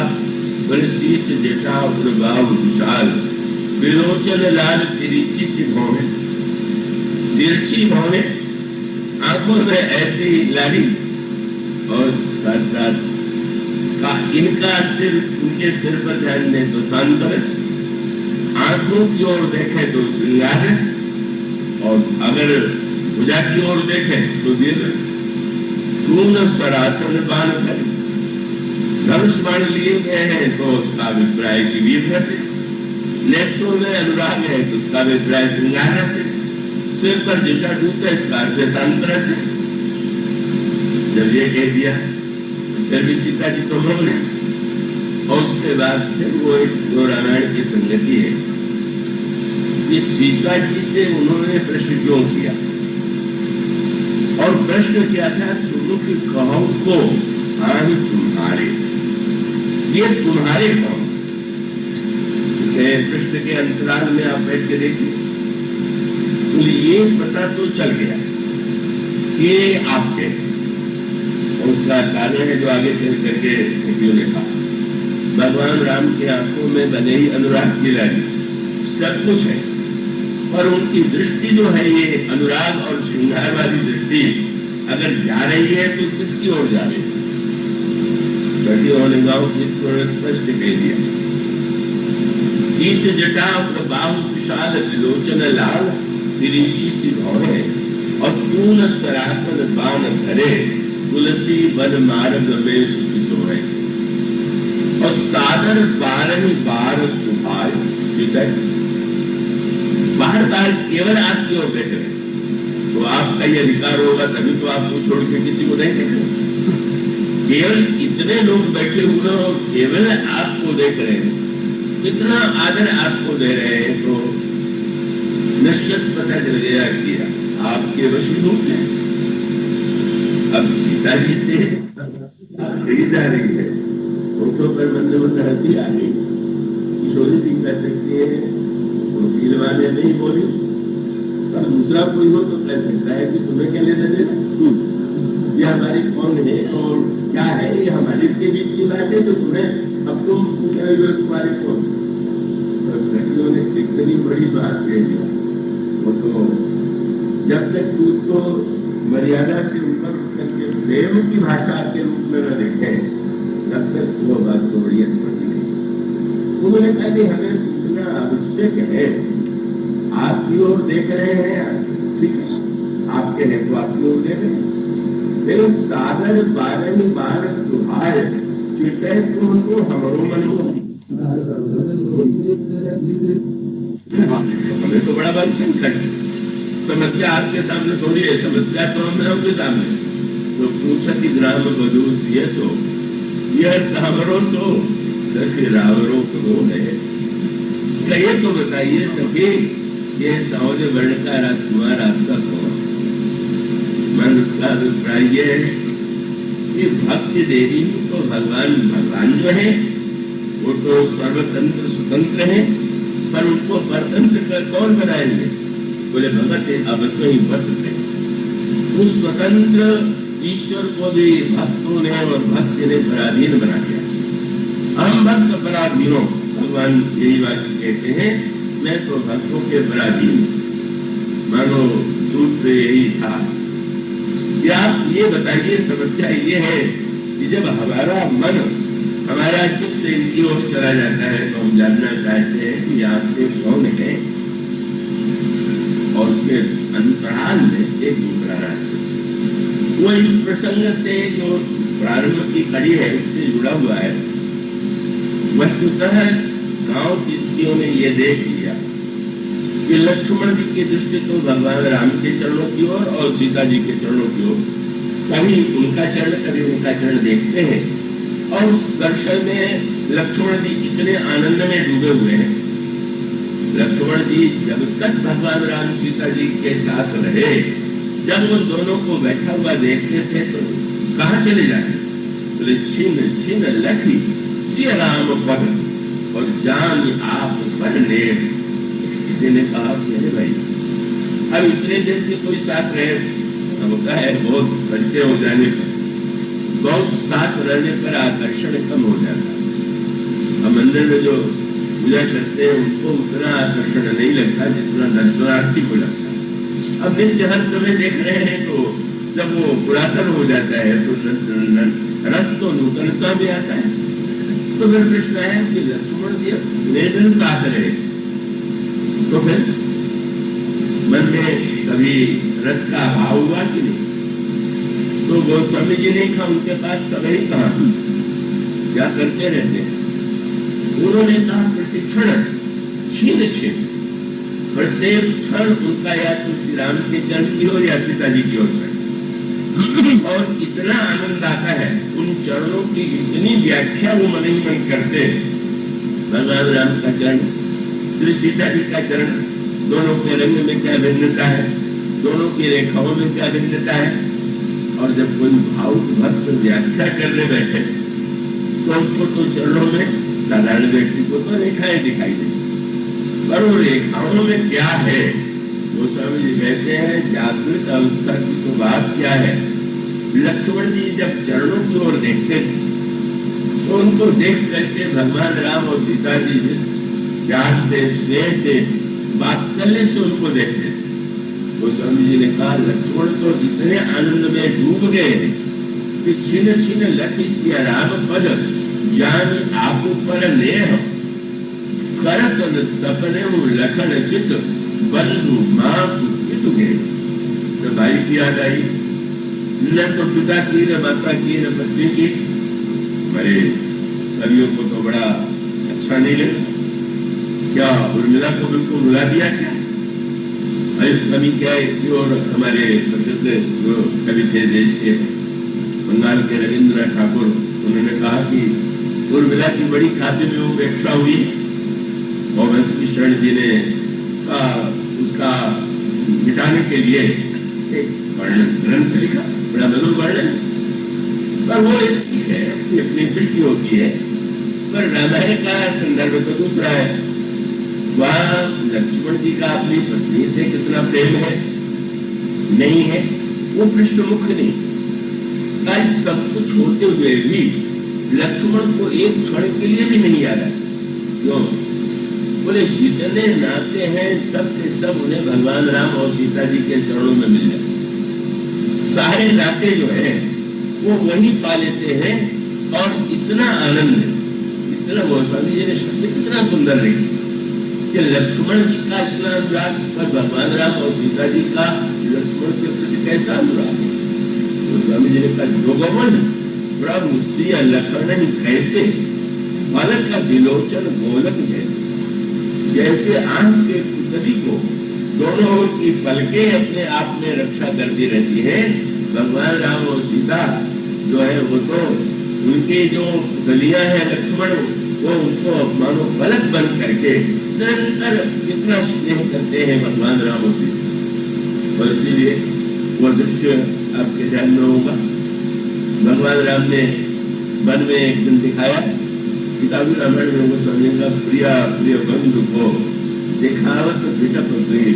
बोले शीश जटा बाहु विशाल विलोचन लाल तिरछी सी भौं, तिरछी भौं, आंखों में ऐसी लाली, और साथ साथ का इनका सिर, उनके सिर पर ध्यान दें तो शांत रस, आंखों की ओर देखें तो श्रृंगार रस, और अगर भुजा की ओर देखें तो वीर रस। पूर्ण सरासन बाण कर धनुष बाण लिए गए हैं तो उसका अभिप्राय की वीर रस है। नेत्रों में अनुराग है तो उसका अभिप्राय श्रृंगार रस है। सिर पर जटा जूट है, इसका अर्थ शांत रस है। जब ये कह दिया फिर भी सीता जी तो मौन है, और उसके बाद फिर वो एक दो रामायण की संगति है कि सीता जी से उन्होंने प्रश्न क्यों किया, और प्रश्न क्या था? सुनो कि कहो को हानि तुम्हारे, ये तुम्हारे कौन? प्रश्न के अंतराल में आप बैठ के देखिए तो ये पता तो चल गया कि आपके, और उसका कारण है जो आगे चल करके सखियों ने कहा। भगवान राम के आंखों में बने ही अनुराग की लाली, सब कुछ है, पर उनकी दृष्टि जो है ये अनुराग और श्रृंगार वाली दृष्टि अगर जा रही है तो किसकी ओर जा रही है? ने गाँव स्पष्ट कह दिया, शीश जटा बाहु विशाल विलोचन लाल तिरछी सी भौं, और पूर्ण सरासन बाण धरे तुलसी वन मार्ग में सुखी सोए, और सादर 12 बार सुभाय हृदय। बार बार केवल आपकी ओर देख रहे, तो आपका ये अधिकार होगा तभी तो आपको छोड़ के किसी को नहीं देख रहे। केवल इतने लोग बैठे हुए और केवल आपको देख रहे हैं, इतना आदर आपको दे रहे हैं, तो निश्चित पता चल गया कि आपके वशीभूत हैं। अब सीता जी से यही जा रही है, फोटो पर मंद हल्दी आ गई, किशोरी जी कह सकती है ने नहीं बोली, पर दूसरा कोई हो तो कह सकता है कि तुम्हें क्या लेना देना, ये हमारी कौन है और क्या है, ये हमारे के बीच की बात है, तो तुम्हें अब तुम तुम्हारे कौन। सखियों ने कितनी बड़ी बात कह दिया, वो तो जब तक उसको मर्यादा से ऊपर करके प्रेम की भाषा के रूप में न देखे, तब तक वो बात तो बड़ी अच्छी नहीं। उन्होंने कहा कि हमें आवश्यक है। आपकी ओर देख रहे हैं, ठीक है, आपके हैं तो आपकी ओर देख रहे हैं। मेरे सागर बारह बार सुहार चिटे तुमको हमरो मन हो। हमें तो बड़ा बड़ा संकट, समस्या आपके सामने थोड़ी है, समस्या तो हम आपके सामने। तो पूछती ग्राम बधूस ये सो, यह सामरो सो सखी रावरो करो है। कहिए तो बताइए सखी, ये सावज वर्ण का राजकुमार आपका कौन? मन उसका अभिप्राय ये है कि भक्ति देवी तो भगवान जो है वो तो सर्वतंत्र स्वतंत्र है, पर उनको परतंत्र कर कौन बनाएंगे? बोले भगत अवश्य ही बस थे। उस स्वतंत्र ईश्वर को भी भक्तों ने और भक्ति ने पराधीन बना दिया। हम भक्त पराधीनों, भगवान यही बात कहते हैं, मैं तो भक्तों के पराधीन। मानो सूत्र यही था कि आप ये बताइए, समस्या ये है कि जब हमारा मन, हमारा चित्त इनकी ओर चला जाता है तो हम जानना चाहते हैं कि आपके कौन है, और उसके अंतराल में एक दूसरा रास्ता। वो इस प्रसंग से जो प्रारंभ की कड़ी है उससे जुड़ा हुआ है। वस्तुतः गांव की स्त्रियों ने ये देख लिया कि लक्ष्मण जी की दृष्टि तो भगवान राम के चरणों की ओर और सीता जी के चरणों की ओर, कभी उनका चरण कभी उनका चरण देखते हैं। और उस दर्शन में लक्ष्मण जी इतने आनंद में डूबे हुए हैं। लक्ष्मण जी जब तक भगवान राम सीता जी के साथ रहे, जब वो दोनों को बैठा हुआ देखते थे तो कहाँ चले जाते? बोले छीन छीन लखी सिय राम पद और जान आप पर ले। किसी ने कहा कि अरे भाई, अब इतने देर से कोई साथ रहे, अब होता है बहुत परिचय हो जाने पर, बहुत साथ रहने पर आकर्षण कम हो जाता है। अब मंदिर में जो पूजा करते हैं उनको उतना आकर्षण नहीं लगता जितना दर्शनार्थी को लगता है। अब नित्य हर समय देख रहे हैं तो जब वो पुरातन हो जाता है तो रस तो नूतनता में आता है। तो फिर प्रश्न है कि लक्ष्मण जी निरंतर साथ रहे तो फिर मन में कभी रस का अभाव हुआ कि नहीं? तो गोस्वामी जी ने कहा उनके पास समय कहा, क्या करते रहते हैं? उन्होंने कहा प्रतिक्षण छीन छीन, प्रत्येक क्षण उनका या तो श्री राम के चरण की ओर या सीता जी की ओर। और इतना आनंद आता है उन चरणों की, इतनी व्याख्या वो मन ही मन करते। भगवान राम का चरण, श्री सीता जी का चरण, दोनों के रंग में क्या भिन्नता है, दोनों की रेखाओं में क्या भिन्नता है। और जब कोई भावुक भक्त व्याख्या करने बैठे तो उसको तो चरणों में, साधारण व्यक्ति को तो रेखाएं दिखाई देती, पर वो रेखाओं में क्या है? गोस्वामी जी कहते हैं जागृत अवस्था की तो बात क्या है। लक्ष्मण जी जब चरणों की ओर देखते थे तो उनको देख करके भगवान राम और सीता जी जिस प्यार से, स्नेह से, वात्सल्य से उनको देखते थे, गोस्वामी जी ने कहा लक्ष्मण तो इतने आनंद में डूब गए कि छिन छिन लखी सिया राम पद जान आप पर लेह करत सपने लखन चित बंधु मां गए। तो भाई की याद आई, न तो पिता की, न माता की, न पत्नी की। हमारे कवियों को तो बड़ा अच्छा नहीं लगा, क्या उर्मिला को बिल्कुल रुला दिया क्या? इस कवि क्या है और हमारे प्रसिद्ध जो कवि थे देश के, बंगाल के रविंद्रनाथ ठाकुर, उन्होंने कहा कि उर्मिला की बड़ी काव्य में उपेक्षा हुई और वंशभूषण जी ने उसका मिटाने के लिए एक वर्णन ग्रंथ लिखा, बड़ा मधुर वर्णन। पर वो ठीक है, अपनी दृष्टि होती है, पर रामायण का संदर्भ तो दूसरा है। वहाँ लक्ष्मण जी का अपनी पत्नी से कितना प्रेम है, नहीं है, वो प्रश्न मुख्य नहीं। आज सब कुछ होते हुए भी लक्ष्मण को एक क्षण के लिए भी नहीं याद है। क्यों? बोले जितने नाते हैं सब के सब उन्हें भगवान राम और सीता जी के चरणों में मिल जाते। सारे नाते जो है वो वही पा लेते हैं। और इतना आनंद, इतना गोस्वामी जी ने शब्द कितना सुंदर लिखा कि लक्ष्मण जी का इतना अनुराग पर भगवान राम और सीता जी का लक्ष्मण के प्रति कैसा अनुराग है? तो स्वामी जी ने कहा, जोगवन प्रभु सिय लखन कैसे, बालक का विलोचन गोलक जैसे। जैसे आंख के पुतली को दोनों ओर की पलकें अपने आप में रक्षा करती रहती है, भगवान राम और सीता जो है वो तो उनकी जो गलियां हैं लक्ष्मण, वो उनको मानो पलक बंद करके निरंतर कितना स्नेह करते हैं भगवान राम और सीता। और इसीलिए वो दृश्य आपके ध्यान में होगा, भगवान राम ने वन में एक दिन दिखाया, किताबी रामायण में वो स्वामी का प्रिय प्रिय बंधु को दिखावत विटप गई।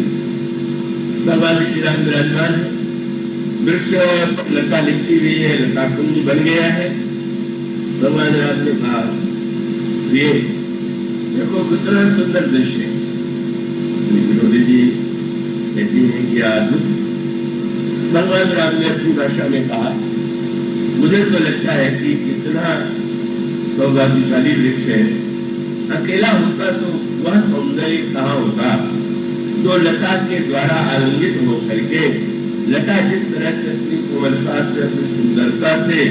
भगवान श्री राम विराजमान है, वृक्ष लता लिपटी हुई है, लता कुंज बन गया है। भगवान राम ने कहा, ये देखो कितना सुंदर दृश्य है। विनोदी जी कहती है कि अद्भुत। भगवान राम ने अपनी भाषा में कहा, मुझे तो लगता है कि कितना सौभाग्यशाली वृक्ष है, अकेला होता तो वह सौंदर्य कहाँ होता जो लता के द्वारा आलिंगित होकर के, लता जिस तरह से अपनी कोमलता से अपनी सुंदरता से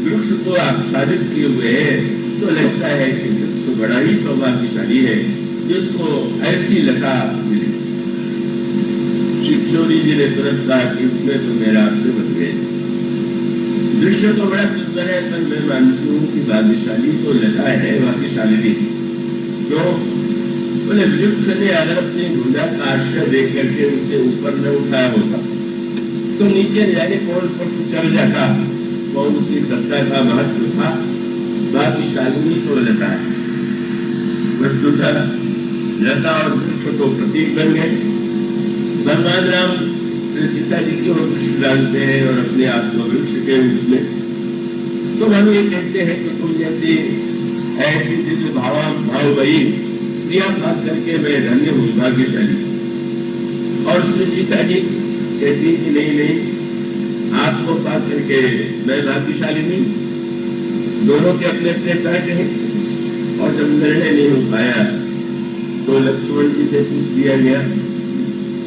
वृक्ष को आच्छादित किए हुए है, तो लगता है कि वृक्ष बड़ा ही सौभाग्यशाली है जिसको ऐसी लता मिली। शिक्षोरी जी ने तुरंत कहा कि इसमें तो मेरा आपसे बन गए। दृश्य तो बड़ा सुंदर है, पर मैं मानती हूँ कि भाग्यशाली तो लता है, भाग्यशाली क्यों? बोले वृक्ष ने अगर अपनी भुजा का आश्रय दे करके उसे ऊपर न उठाया होता तो नीचे जाने कौन पशु चल जाता, कौन उसकी सत्ता का महत्व था। भाग्यशाली तो लता है, वस्तुतः लता और वृक्ष तो प्रतीक बन गए। भगवान राम सीता जी की ओर दृष्टि डालते हैं और अपने आप को वृक्ष के रूप में, तो हम ये कहते हैं कि तुम जैसी ऐसी दिव्य भाव वही प्रिया बात करके मैं धन्य हूँ, भाग्यशाली। और श्री सीता जी कहती कि नहीं, आपको पा करके मैं भाग्यशाली नहीं। दोनों के अपने अपने तर्क हैं, और जब निर्णय नहीं हो पाया तो लक्ष्मण जी से पूछ दिया गया,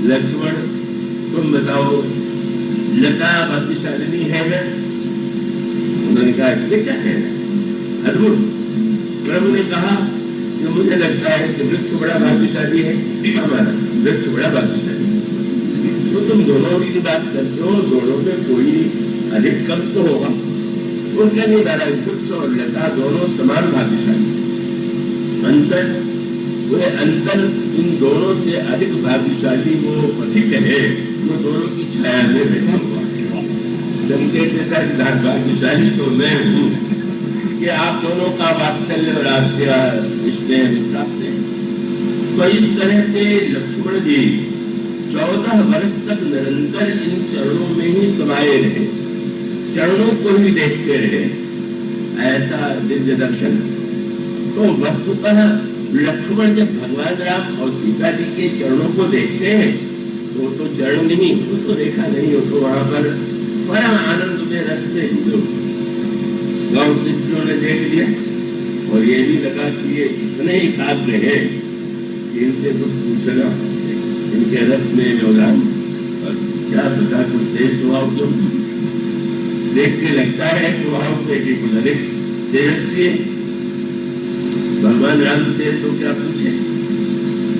लक्ष्मण तुम बताओ लता भाग्यशालिनी है ना? उन्होंने कहा इसमें क्या कहना, अद्भुत। प्रभु ने कहा कि मुझे लगता है कि वृक्ष बड़ा भाग्यशाली है, हमारा वृक्ष बड़ा भाग्यशाली है। तो तुम दोनों की बात करते हो, दोनों में कोई अधिक कम तो होगा। उनका नहीं डाला, वृक्ष और लता दोनों समान भाग्यशाली। अंतर अंतर इन दोनों से अधिक भाग्यशाली वो पथिक है जो दोनों की छाया में बैठा हुआ है। संकेत देता है भाग्यशाली तो मैं हूँ कि आप दोनों का वात्सल्य और आपके स्नेह प्राप्त है। तो इस तरह से लक्ष्मण जी 14 वर्ष तक निरंतर इन चरणों में ही समाये रहे, चरणों को ही देखते रहे, ऐसा दिव्य दर्शन। तो वस्तुतः लक्ष्मण जब भगवान राम और सीता जी के चरणों को देखते हैं तो चरण नहीं, वो तो रेखा नहीं हो, तो वहां पर परम आनंद में रस में डूबे। गांव की स्त्रियों ने देख लिया और ये भी लगा कि ये इतने ही काव्य है कि इनसे कुछ पूछना, इनके रस में व्यवधान और क्या पता कुछ तेज स्वभाव क्यों देखते लगता है स्वभाव से कि कुछ अधिक तेजस्वी। भगवान राम से तो क्या पूछे,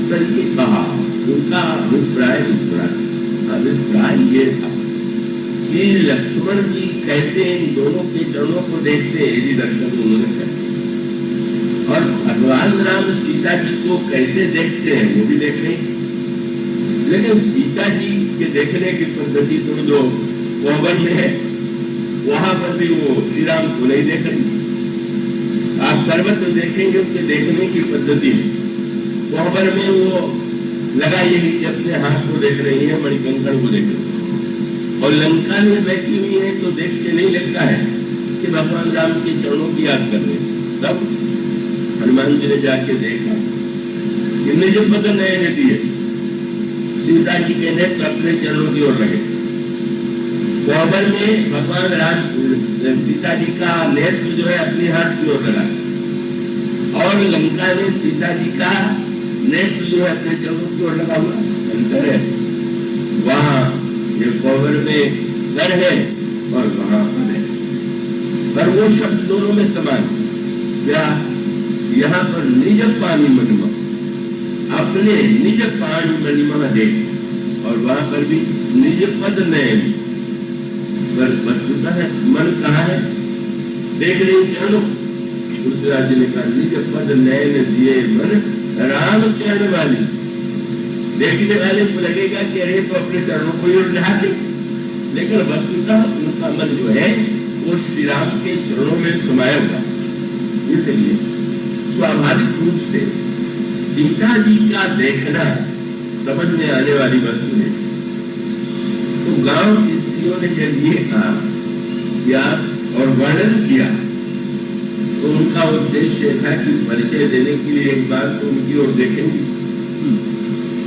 बल्कि कहा उनका अभिप्राय दूसरा। अभिप्राय ये था कि लक्ष्मण जी कैसे इन दोनों के चरणों को देखते, यदि दर्शन उन्होंने कर, और भगवान राम सीता जी को कैसे देखते हैं वो भी देख रहे। लेकिन सीता जी के देखने की पद्धति तो जो कोहबर में है वहां पर भी वो श्री राम को नहीं देख रही। आप सर्वत्र देखेंगे उनके देखने की पद्धति। कोहबर में वो लगा यही कि अपने हाथ को देख रही है, मणिकंकण को देख रही है, और लंका में बैठी हुई है तो देख के नहीं लगता है कि भगवान राम के चरणों की याद कर रहे। तब हनुमान जी ने जाके देखा कि निज पद नयन दिए, सीता जी के नेत्र अपने चरणों की ओर लगे। कोहबर में भगवान राम सीता जी का नेत्र जो है अपने हाथ की ओर लगा, और लंका में सीता जी का नेत्र जो है अपने चरणों की ओर लगा हुआ अंतर है। वहां ये कोवर में कर है और वहां पर है, पर वो शब्द दोनों में समान। क्या यहाँ पर निज पानी मनिमा, अपने निज पानी मनिमा देख, और वहां पर भी निज पद नयन, पर वस्तुता है मन कहाँ है, देख रहे चरणों। दूसरा जी ने कहा निज पद नयन दिए मन राम चरण वाली। देखने वाले को लगेगा कि अरे तो अपने चरणों को ही नहाते, लेकिन वस्तुतः उनका मन जो है वो श्री राम के चरणों में समाया हुआ। इसलिए स्वाभाविक रूप से सीता जी का देखना समझ में आने वाली वस्तु है। तो गांव की स्त्रियों ने जब ये कहा या और वर्णन किया, तो उनका उद्देश्य था कि परिचय देने के लिए एक बार तो उनकी ओर देखेंगे,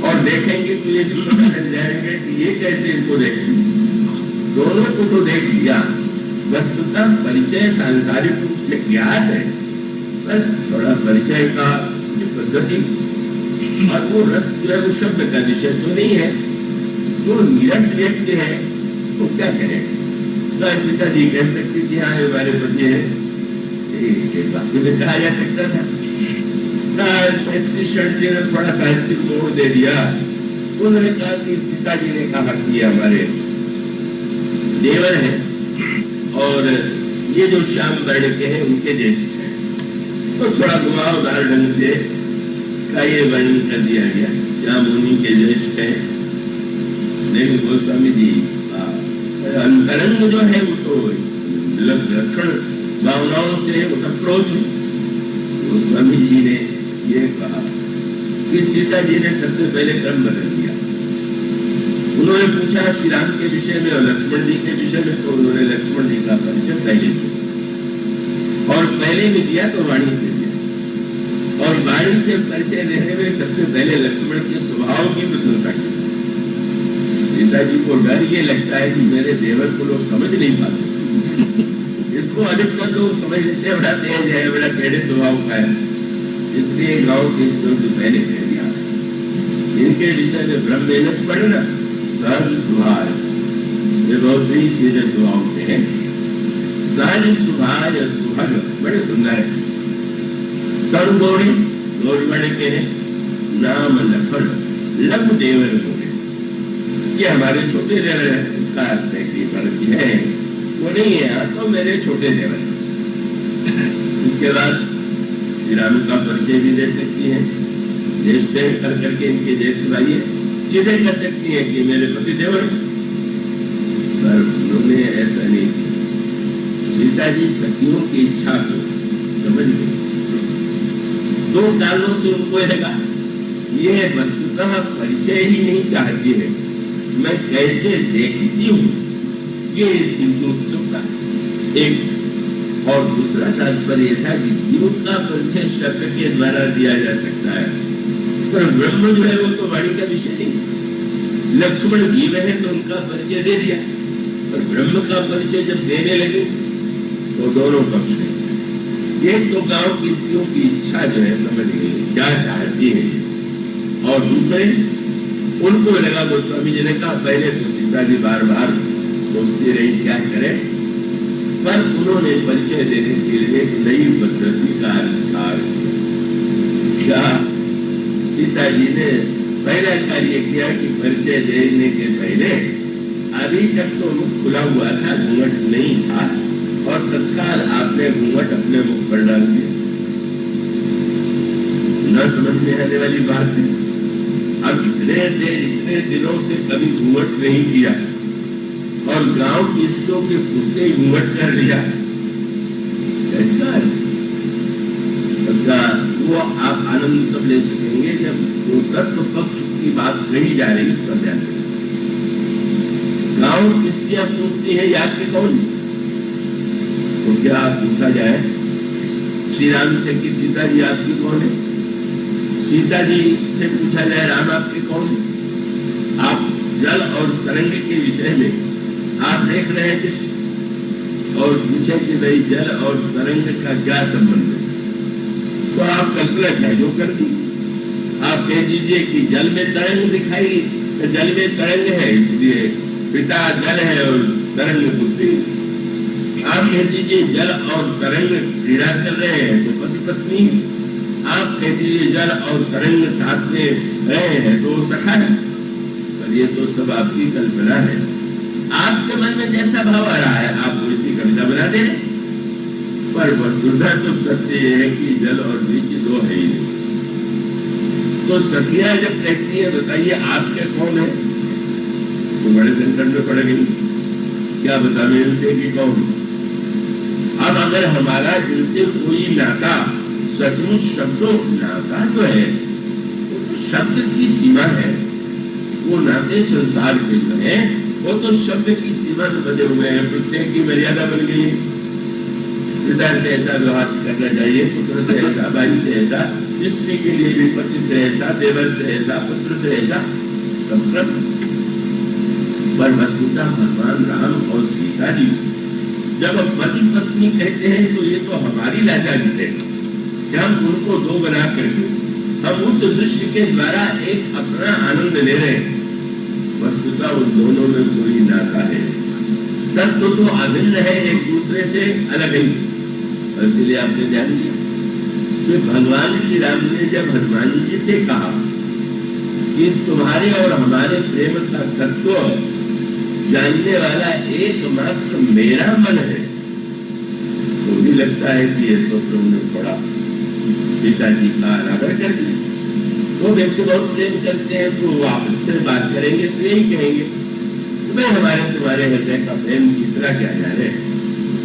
और देखेंगे तो ये भी पता चल जाएंगे कि ये कैसे इनको देखेंगे। दोनों को तो देख लिया, वस्तुतः परिचय सांसारिक रूप से ज्ञात है, बस थोड़ा परिचय का जो पद्धति और वो रस जो है वो शब्द का विषय तो नहीं है। जो निरस व्यक्ति है वो क्या करें, तो सीता जी कह सकती कि हाँ ये हमारे पति है, बाकी में कहा जा सकता था। जी ने थोड़ा साहित्यिक मोड़ दे दिया, उन्होंने कहा कि पिताजी ने कहा कि हमारे देवर है और ये जो श्याम वर्ण के हैं उनके ज्येष्ठ है, तो थोड़ा घुमावदार ढंग से का ये वर्णन कर दिया गया। श्याम उन्हीं के ज्येष्ठ है, लेकिन गोस्वामी जी अंतरंग जो है वो तो लक्षण भावनाओं से उत्प्रोत। गोस्वामी जी ने ये कहा कि सीता जी ने सबसे पहले क्रम बदल दिया। उन्होंने पूछा श्री राम के विषय में और लक्ष्मण जी के विषय में, तो उन्होंने लक्ष्मण जी का परिचय पहले दिया, और पहले भी दिया तो वाणी से दिया, और वाणी से परिचय देने में सबसे पहले लक्ष्मण के स्वभाव की प्रशंसा की। सीता जी को डर ये लगता है कि मेरे देवर को लोग समझ नहीं पाते, इसको अधिकतर लोग समझ लेते बड़ा तेज है, बड़ा टेढ़े स्वभाव का है, इसलिए गांव के स्त्रियों से पहले कह दिया इनके विषय में ब्रह्म मेहनत पढ़ना सहज स्वभाव, ये बहुत ही सीधे स्वभाव के हैं। सहज स्वभाव सुभग बड़े सुंदर है। तरुण गौरी गौरवण के हैं, नाम लखन लघु देवर गौरी, ये हमारे छोटे देवर है। इसका अर्थ है कि भरती है वो नहीं है तो मेरे छोटे देवर। उसके बाद श्री राम का परिचय भी दे सकती है, ज्येष्ठ कर करके इनके ज्येष्ठ भाई है, सीधे कह सकती है कि मेरे पति देवर, पर उन्होंने ऐसा नहीं किया। सीता जी सखियों की इच्छा को समझ गई। दो कारणों से उनको लगा ये वस्तुतः परिचय ही नहीं चाहती है, मैं कैसे देखती हूँ, ये इसकी उत्सुकता एक। और दूसरा तात्पर्य था कि जीव का परिचय शब्द के द्वारा दिया जा सकता है, पर ब्रह्म जो है वो तो वाणी का विषय नहीं। लक्ष्मण जीव है तो उनका परिचय दे दिया, पर ब्रह्म का परिचय जब देने लगे तो दोनों पक्ष है। एक तो गांव की स्त्रियों की इच्छा जो है समझ गई क्या चाहती है, और दूसरे उनको लगा, गोस्वामी जी ने कहा पहले तो सीता जी बार बार सोचती रही क्या करे, पर उन्होंने परिचय देने के लिए एक नई पद्धति का आविष्कार किया। सीता जी ने पहला कार्य किया कि परिचय देने के पहले अभी तक तो मुख खुला हुआ था, घूंघट नहीं था, और तत्काल आपने घूंघट अपने मुख पर डाल दिया। न समझ में आने वाली बात है। अब इतने दिनों से कभी घूंघट नहीं किया, और गांव की स्त्रियों के पूछते ही घूंघट कर लिया, कैसा है उसका वो आप आनंद तब ले सकेंगे जब वो तत्व पक्ष की बात कही जा रही है। तब जाते गांव की स्त्रियां पूछती है आपके कौन, तो क्या पूछा जाए श्री राम से कि सीता जी आपकी कौन है, सीता जी से पूछा जाए राम आपके कौन है। आप जल और तरंग के विषय में आप देख रहे हैं कि और पूछे कि भाई जल और तरंग का क्या संबंध है, तो आप कल्पना चाहे जो कर दी। आप कह दीजिए कि जल में तरंग दिखाई, जल में तरंग है इसलिए पिता जल है और तरंग पुत्री। आप कह दीजिए जल और तरंग क्रीड़ा कर रहे हैं तो पति पत्नी। आप कह दीजिए जल और तरंग साथ में रहे हैं तो सखा है। पर ये तो सब आपकी कल्पना है। आपके मन में जैसा भाव आ रहा है आप वैसी कविता बना दे रहे, पर वस्तुतः तो सत्य है कि जल और बीज दो है ही नहीं। तो सखिया जब कहती है बताइए आपके कौन है, तो बड़े संकट में पड़ गई, क्या बता मैं इनसे कि कौन। अब अगर हमारा जिनसे कोई नाता सचमुच शब्दों नाता जो है तो शब्द की सीमा है, वो नाते संसार के है, वो तो शब्द की सीमा में बने हुए हैं। प्रत्येक की मर्यादा बन गई, पिता से ऐसा व्यवहार करना चाहिए, पुत्र से ऐसा, भाई से ऐसा, स्त्री के लिए भी पति से ऐसा, देवर से ऐसा, पुत्र से ऐसा, सब पर वस्तुतः भगवान राम और सीता जी जब पति पत्नी कहते हैं तो ये तो हमारी लाचारी है कि हम उनको दो बना करके हम उस दृश्य के द्वारा एक अपना आनंद ले रहे हैं। वस्तुतः उन दोनों में कोई नाता है, तत्व तो अभिन्न है, एक दूसरे से अलग है। इसलिए आपने ध्यान दिया कि भगवान श्री राम ने जब हनुमान जी से कहा कि तुम्हारे और हमारे प्रेम का तत्व जानने वाला एकमात्र मेरा मन है, तो भी लगता है कि ये तो तुमने थोड़ा सीता जी का अनादर कर दिया। तो व्यक्ति बहुत प्रेम करते हैं तो वो आपस में बात करेंगे तो यही कहेंगे तुम्हें हमारे तुम्हारे हृदय का प्रेम तीसरा क्या जाने,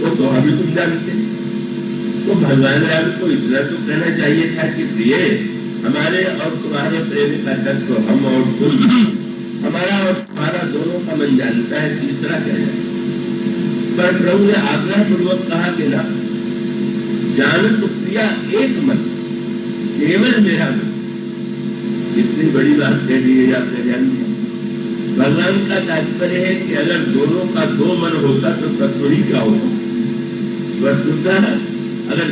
वो तो अभी तुम जानते। तो भगवान राम को इतना तो कहना चाहिए था कि प्रिय हमारे और तुम्हारे प्रेम का तत्व हम और तुम, हमारा और तुम्हारा दोनों का मन जानता है, तीसरा क्या जाए। पर प्रभु ने आग्रह पूर्वक कहा कि ना जानत प्रिया एक मन, केवल मेरा मन। इतनी बड़ी बात कह दी है, आपने ध्यान दिया। भगवान का तात्पर्य है कि अगर दोनों का दो मन होता तो तत्व ही क्या होगा। वस्तुतः अगर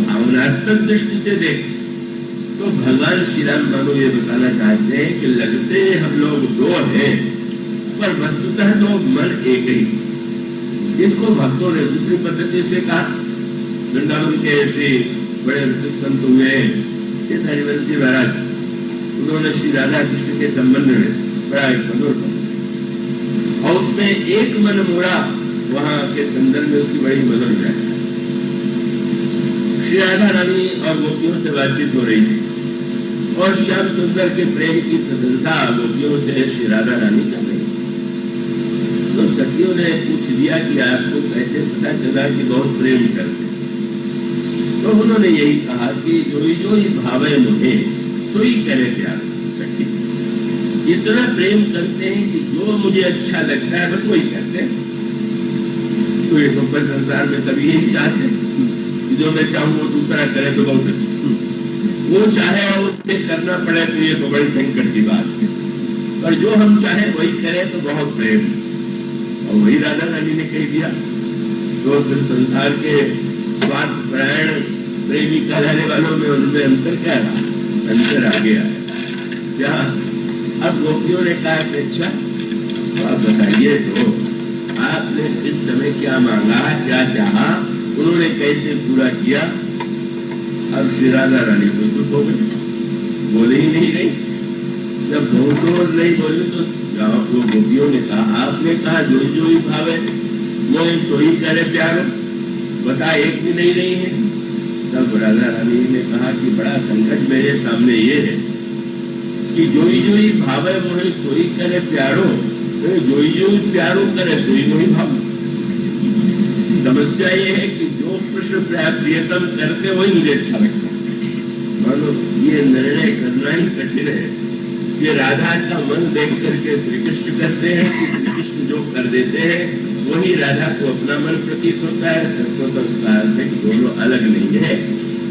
भावनात्मक दृष्टि से देख तो भगवान श्री राम मानो ये बताना चाहते हैं कि लगते हम लोग दो हैं पर वस्तुतः तो मन एक ही। इसको भक्तों ने दूसरी पद्धति से कहा। वृंदावन के श्री बड़े रसिक संत हुए हरिवंशी महाराज, उन्होंने श्री राधा कृष्ण के संबंध में बड़ा एक मधुर और उसमें एक मन मोड़ा वहां के संदर्भ में उसकी बड़ी मधुर व्याख्या। श्री राधा रानी और गोपियों से बातचीत हो रही थी और श्याम सुंदर के प्रेम की प्रशंसा गोपियों से श्री राधा रानी कर रही। तो सखियों ने पूछ लिया कि आपको कैसे पता चला कि बहुत प्रेम करते। तो उन्होंने यही कहा कि जो ही भावे मुझे सोई करे प्यार। सखी इतना प्रेम करते हैं कि जो मुझे अच्छा लगता है बस वही करते हैं। तो ये तो पर संसार में सभी यही चाहते हैं, जो मैं चाहूँ वो दूसरा करे तो बहुत अच्छा, वो चाहे और उसे करना पड़े तो ये तो बड़ी संकट की बात है। पर जो हम चाहे वही करें तो बहुत प्रेम। और वही राधा रानी ने कह दिया। तो फिर संसार के स्वार्थ परायण प्रेमी कहलाने वालों में उनमें अंतर क्या रहा? अंतर आ गया क्या? अब गोपियों ने कहा कि अच्छा आप बताइए तो आपने इस समय क्या मांगा, क्या चाहा, उन्होंने कैसे पूरा किया। अब श्री राधा रानी तो चुप हो गई, बोले ही नहीं रही। जब बहुत नहीं बोली तो वो गोपियों ने कहा आपने कहा जो ही भावे मोहे सोई करे प्यारो, बता एक भी नहीं रही है। तब राधा रानी ने कहा कि बड़ा संकट मेरे सामने ये है कि जो ही भावे मोहे सोई करे प्यारो, तो जो ही प्यारो करे सोई मोही भाव। समस्या ये है कि जो कृष्ण प्रियतम करते वही मुझे अच्छा लगता है। मानो ये निर्णय करना ही कठिन है। ये राधा का मन देख करके श्री कृष्ण करते हैं कि श्री कृष्ण जो कर देते हैं वही राधा को अपना मन प्रतीत होता है। तो उसका अर्थ है कि दोनों अलग नहीं है।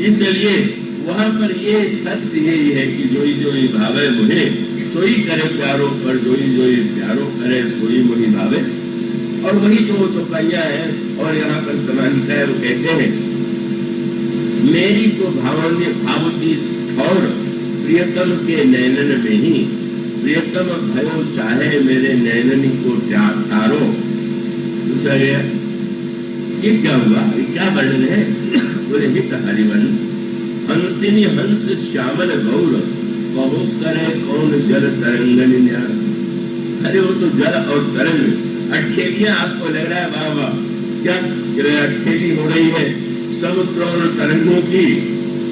इसलिए वहां पर ये सत्य यही है कि जो ही भावे मुझे सोई करे प्यारो, पर जो ही प्यारो करे सोई मोही भावे। और वही जो चौपाइया है और यहाँ पर समानता है, वो कहते हैं मेरी तो भावनी भावती और प्रियतम के नैनन में ही प्रियतम भयो चाहे मेरे नैननी को तारो। दूसरा गया, ये क्या हुआ, ये क्या वर्णन है? बोले हित हरिवंश हंसिनी हंस श्यामल गौर बहु करे कौन जल तरंगन न्यार। अरे वो तो जल और तरंग अठखेलियां आपको लग रहा है, वाह वाह क्या अठखेली हो रही है समुद्र और तरंगों की,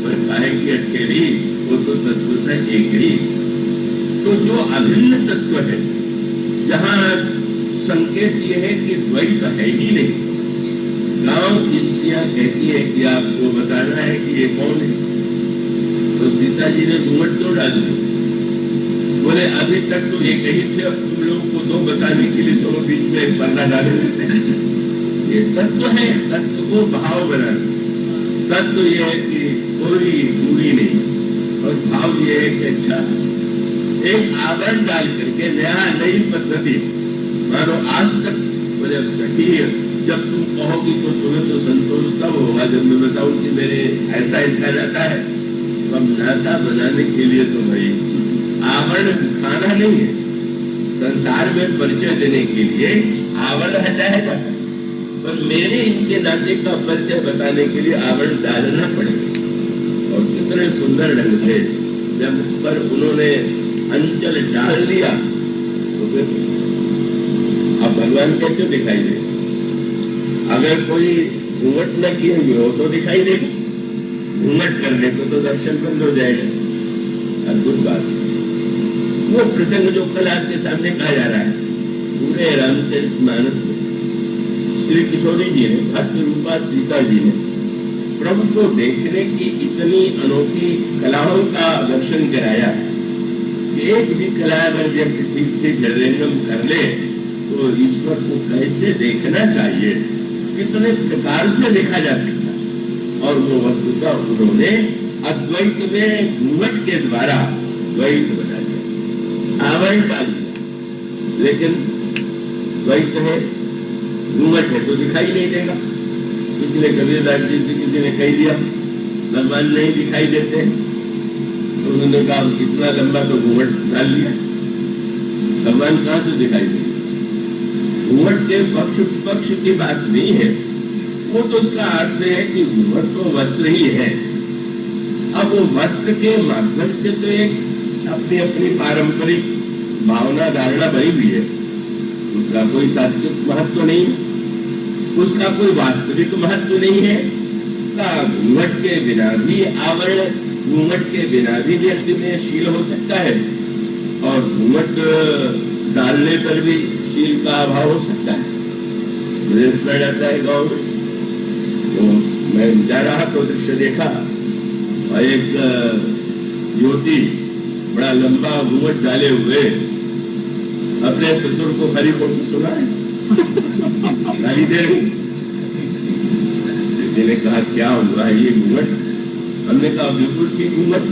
पर काहे की अठखेली, वो तो तत्व है एक ही। तो जो अभिन्न तत्व है, जहाँ संकेत ये है कि द्वैत है ही नहीं। गांव की स्त्रियां कहती है कि आपको बताना है कि ये कौन है, तो सीता जी ने घूंघट क्यों डाल दी? बोले अभी तक तो एक ही थे, अब तुम लोगों को दो बताने के लिए दोनों बीच में एक पर्दा डाले देते हैं। ये तत्व है, तत्व को भाव बनाना। तत्व ये है कि कोई दूरी नहीं, और भाव ये है कि अच्छा एक आवरण डाल करके नई पद्धति। मानो आज तक बोले अब सखी जब तुम कहोगी तो तुम्हें तो संतोष तब होगा जब मैं बताऊं कि मेरे ऐसा इनका नाता है। तो अब नाता बनाने के लिए तो भाई आवरण खाना नहीं है, संसार में परिचय देने के लिए आवरण हटाया जाता है, पर मेरे इनके नाते का परिचय बताने के लिए आवरण डालना पड़ेगा। और कितने सुंदर ढंग से जब पर उन्होंने अंचल डाल दिया तो फिर अब भगवान कैसे दिखाई दे? अगर कोई घूंघट न किए हुए हो तो दिखाई देगा, घूंघट करने को तो दर्शन बंद हो जाएगा। अद्भुत बात। वो प्रसंग जो कल आपके सामने कहा जा रहा है पूरे रामचरितमानस में, श्री किशोरी जी ने भक्त रूपा सीता जी ने प्रभु को देखने की इतनी अनोखी कलाओं का दर्शन कराया। एक भी कला अगर व्यक्ति ठीक ठीक हृदयंगम कर ले तो ईश्वर को कैसे देखना चाहिए, कितने प्रकार से देखा जा सकता है। और वो वस्तुतः उन्होंने अद्वैत में घूंघट के द्वारा द्वैत बना दिया, आवरण डाल दिया। लेकिन द्वैत है, घूंघट है तो दिखाई नहीं देगा। इसलिए कबीरदास जी से किसी ने कह दिया भगवान नहीं दिखाई देते, तो उन्होंने कहा इतना लंबा तो घूंघट डाल लिया, भगवान कहाँ से दिखाई दे? घूंघट के पक्ष विपक्ष की बात नहीं है, वो तो उसका अर्थ है कि घूंघट तो वस्त्र ही है। अब वो वस्त्र के माध्यम से तो एक अपनी अपनी पारंपरिक भावना धारणा बनी हुई है, उसका कोई तात्विक महत्व नहीं, उसका कोई वास्तविक महत्व नहीं है। घूंघट के बिना भी आवरण, घूंघट के बिना भी व्यक्ति में शील हो सकता है, और घूंघट डालने पर भी शील का अभाव हो सकता है। प्रदेश में जाता है गाँव में, तो मैं जा रहा तो दृश्य देखा और एक युवती बड़ा लंबा घूंघट डाले हुए अपने ससुर को खरी खोटी सुना है, गाली दे रही। किसी ने कहा क्या हुआ ये घूंघट? हमने कहा बिल्कुल ठीक घूंघट,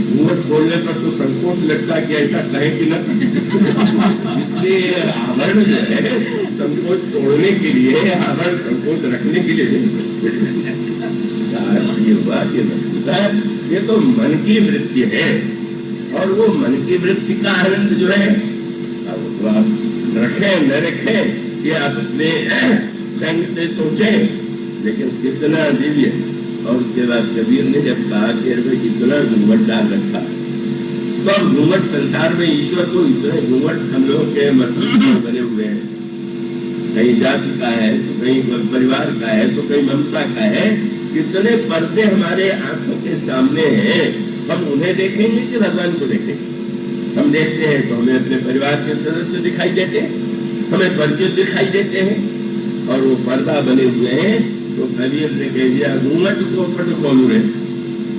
घूंघट खोलने पर तो संकोच लगता है कि ऐसा कहे कि न। इसलिए आवरण जो है संकोच तोड़ने के लिए, आवरण संकोच रखने के लिए ये तो मन की वृत्ति है, और वो मन की वृत्ति का आनंद जो है अब आप रखे न रखे ये आप अपने ढंग से सोचे, लेकिन कितना दिव्य। और उसके बाद कबीर ने जब कहा कि इतना घूंघट डाल रखा, तो अब घूंघट संसार में ईश्वर को इतने घूंघट हम लोग के मस्तिष्क में बने हुए हैं, कहीं जाति का है तो कहीं परिवार का है तो कहीं ममता का है, कितने पर्दे हमारे आंखों के सामने हैं। हम उन्हें देखेंगे कि भगवान को देखेंगे? हम देखते हैं तो हमें अपने परिवार के सदस्य दिखाई देते हैं, हमें परिचित दिखाई देते हैं, और वो पर्दा बने हुए हैं। तो कबीर ने कह दिया घूंघट को पट खोलू रे,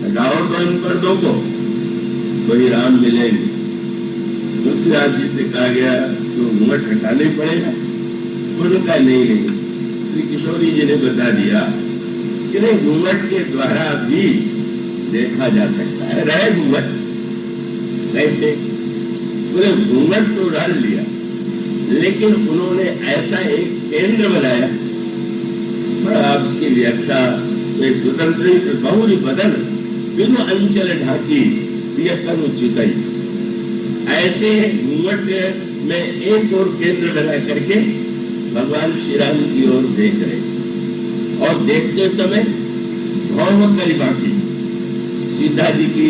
हटाओ तो इन पर्दों को, तो ही राम मिलेंगे। दूसरे आदमी से कहा गया तो घूंघट हटाना ही पड़ेगा, उनका नहीं। श्री किशोरी जी ने बता दिया कि नहीं, घूंघट के द्वारा भी देखा जा सकता है। रहे घूंघट कैसे? पूरे घूंघट तो डाल लिया, लेकिन उन्होंने ऐसा एक केंद्र बनाया, आप उसकी व्याख्या एक स्वतंत्र बहुरी बदन बिनु अंचल ढाकी प्रियतम उच्युतई। ऐसे घूंघट में एक और केंद्र बना करके भगवान श्री राम की ओर देख रहे और देखते समय भौम करी बाकी सीता जी की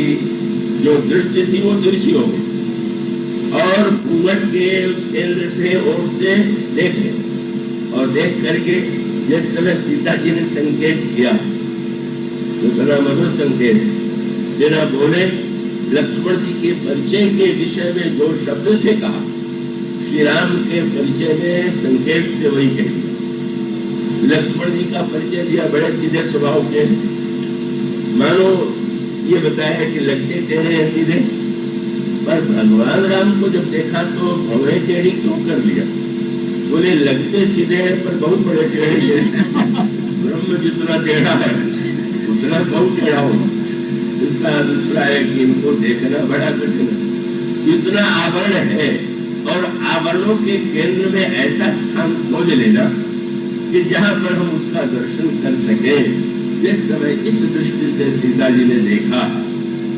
जो दृष्टि थी वो तिरछी हो गई और घूंघट के उस केंद्र से ओर से देखे और देख करके जिस समय सीता जी ने संकेत किया तो बड़ा मधुर संकेत बिना बोले लक्ष्मण जी के परिचय के विषय में जो शब्द से कहा श्री राम के परिचय में संकेत से वही कह दिया। लक्ष्मण जी का परिचय दिया बड़े सीधे स्वभाव के, मानो ये बताया कि लगते टेढ़े हैं सीधे, पर भगवान राम को जब देखा तो भवे टेढ़ी क्यों कर लिया? बोले लगते सीधे हैं पर बहुत बड़े टेढ़े ब्रह्म जितना टेढ़ा है उतना बहुत टेढ़ा होगा। इसका अभिप्राय है कि इनको देखना बड़ा कठिन है। इतना आवरण है और आवरणों के केंद्र में ऐसा स्थान खोज लेना कि जहां पर हम उसका दर्शन कर सके। जिस समय इस दृष्टि से सीता जी ने देखा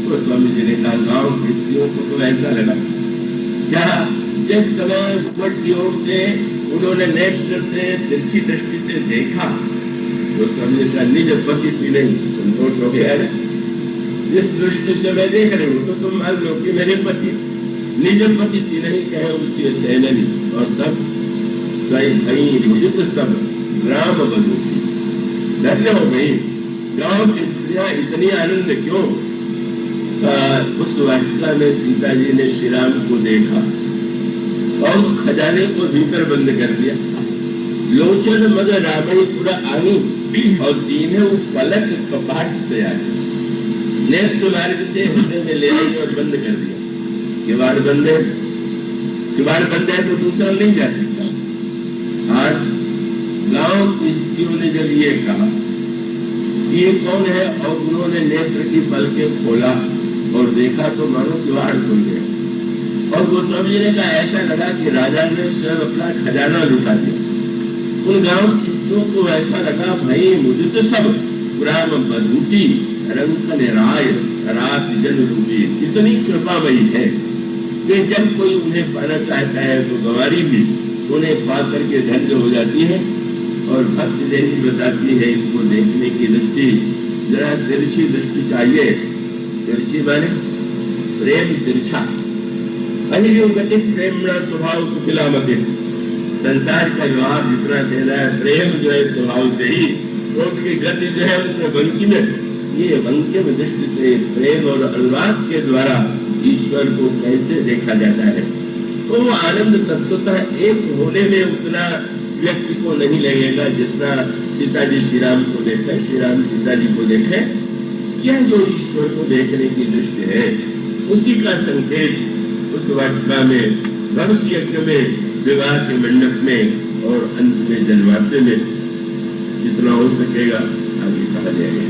तो स्वामी जी ने कहा गांव की स्त्रियों को तो ऐसा लगा जहाँ जिस समय ऊपर की ओर से उन्होंने नेत्र से तिरछी दृष्टि से देखा तो स्वामी जी का निज पति थी नहीं संतोष हो गया है। जिस दृष्टि से मैं देख रही हूँ तो तुम मान लो कि मेरे पति निज पति थी नहीं कहे उससे सैननी और तब सही भई मुझे सब ग्राम बधू धन्य हो गई। गांव की स्त्रियां इतनी आनंद क्यों? उस वाटिका में सीता जी ने श्री राम को देखा और उस खजाने को भीतर बंद कर दिया। लोचन मद रामणी पूरा आनी और तीनों पलक कपाट से आई, नेत्र मार्ग से हृदय में ले आई और बंद कर दिया। किवाड़ बंद है तो दूसरा नहीं जा सकता। आज गांव की स्त्रियों ने जब ये कहा ये कौन है और उन्होंने नेत्र की पलकें खोला और देखा तो मानो किवाड़ खुल गया और गोस्वामी जी ने कहा ऐसा लगा कि राजा ने स्वयं अपना खजाना लुटा दिया। उन गांव की स्त्रियों को ऐसा लगा भाई मुझे तो सब ग्राम बधूटी रंग राय रास जन रूपी इतनी कृपामयी है कि जब कोई उन्हें पाना चाहता है तो गवारी भी उन्हें पा करके धन्य हो जाती है। और भक्त देवी बताती है इनको देखने की दृष्टि जरा तिरछी दृष्टि चाहिए। तिरछी माने प्रेम तिरछा अनियोगति प्रेमणा स्वभाव कुटिलामति। संसार का व्यवहार जितना सहना है प्रेम जो है स्वभाव से ही तो उसकी गति जो है उसमें बंकी में ये वंक्यम दृष्टि से प्रेम और अनुराग के द्वारा ईश्वर को कैसे देखा जाता है। तो वो आनंद तत्वतः एक होने में उतना व्यक्ति को नहीं लगेगा जितना सीता जी श्री राम को देखे, श्री राम सीता जी को देखे। यह जो ईश्वर को देखने की दृष्टि है उसी का संकेत उस वाटिका में धनुष यज्ञ में विवाह के मंडप में और अंत में जनवासे में जितना हो सकेगा आगे कहा जाएगा।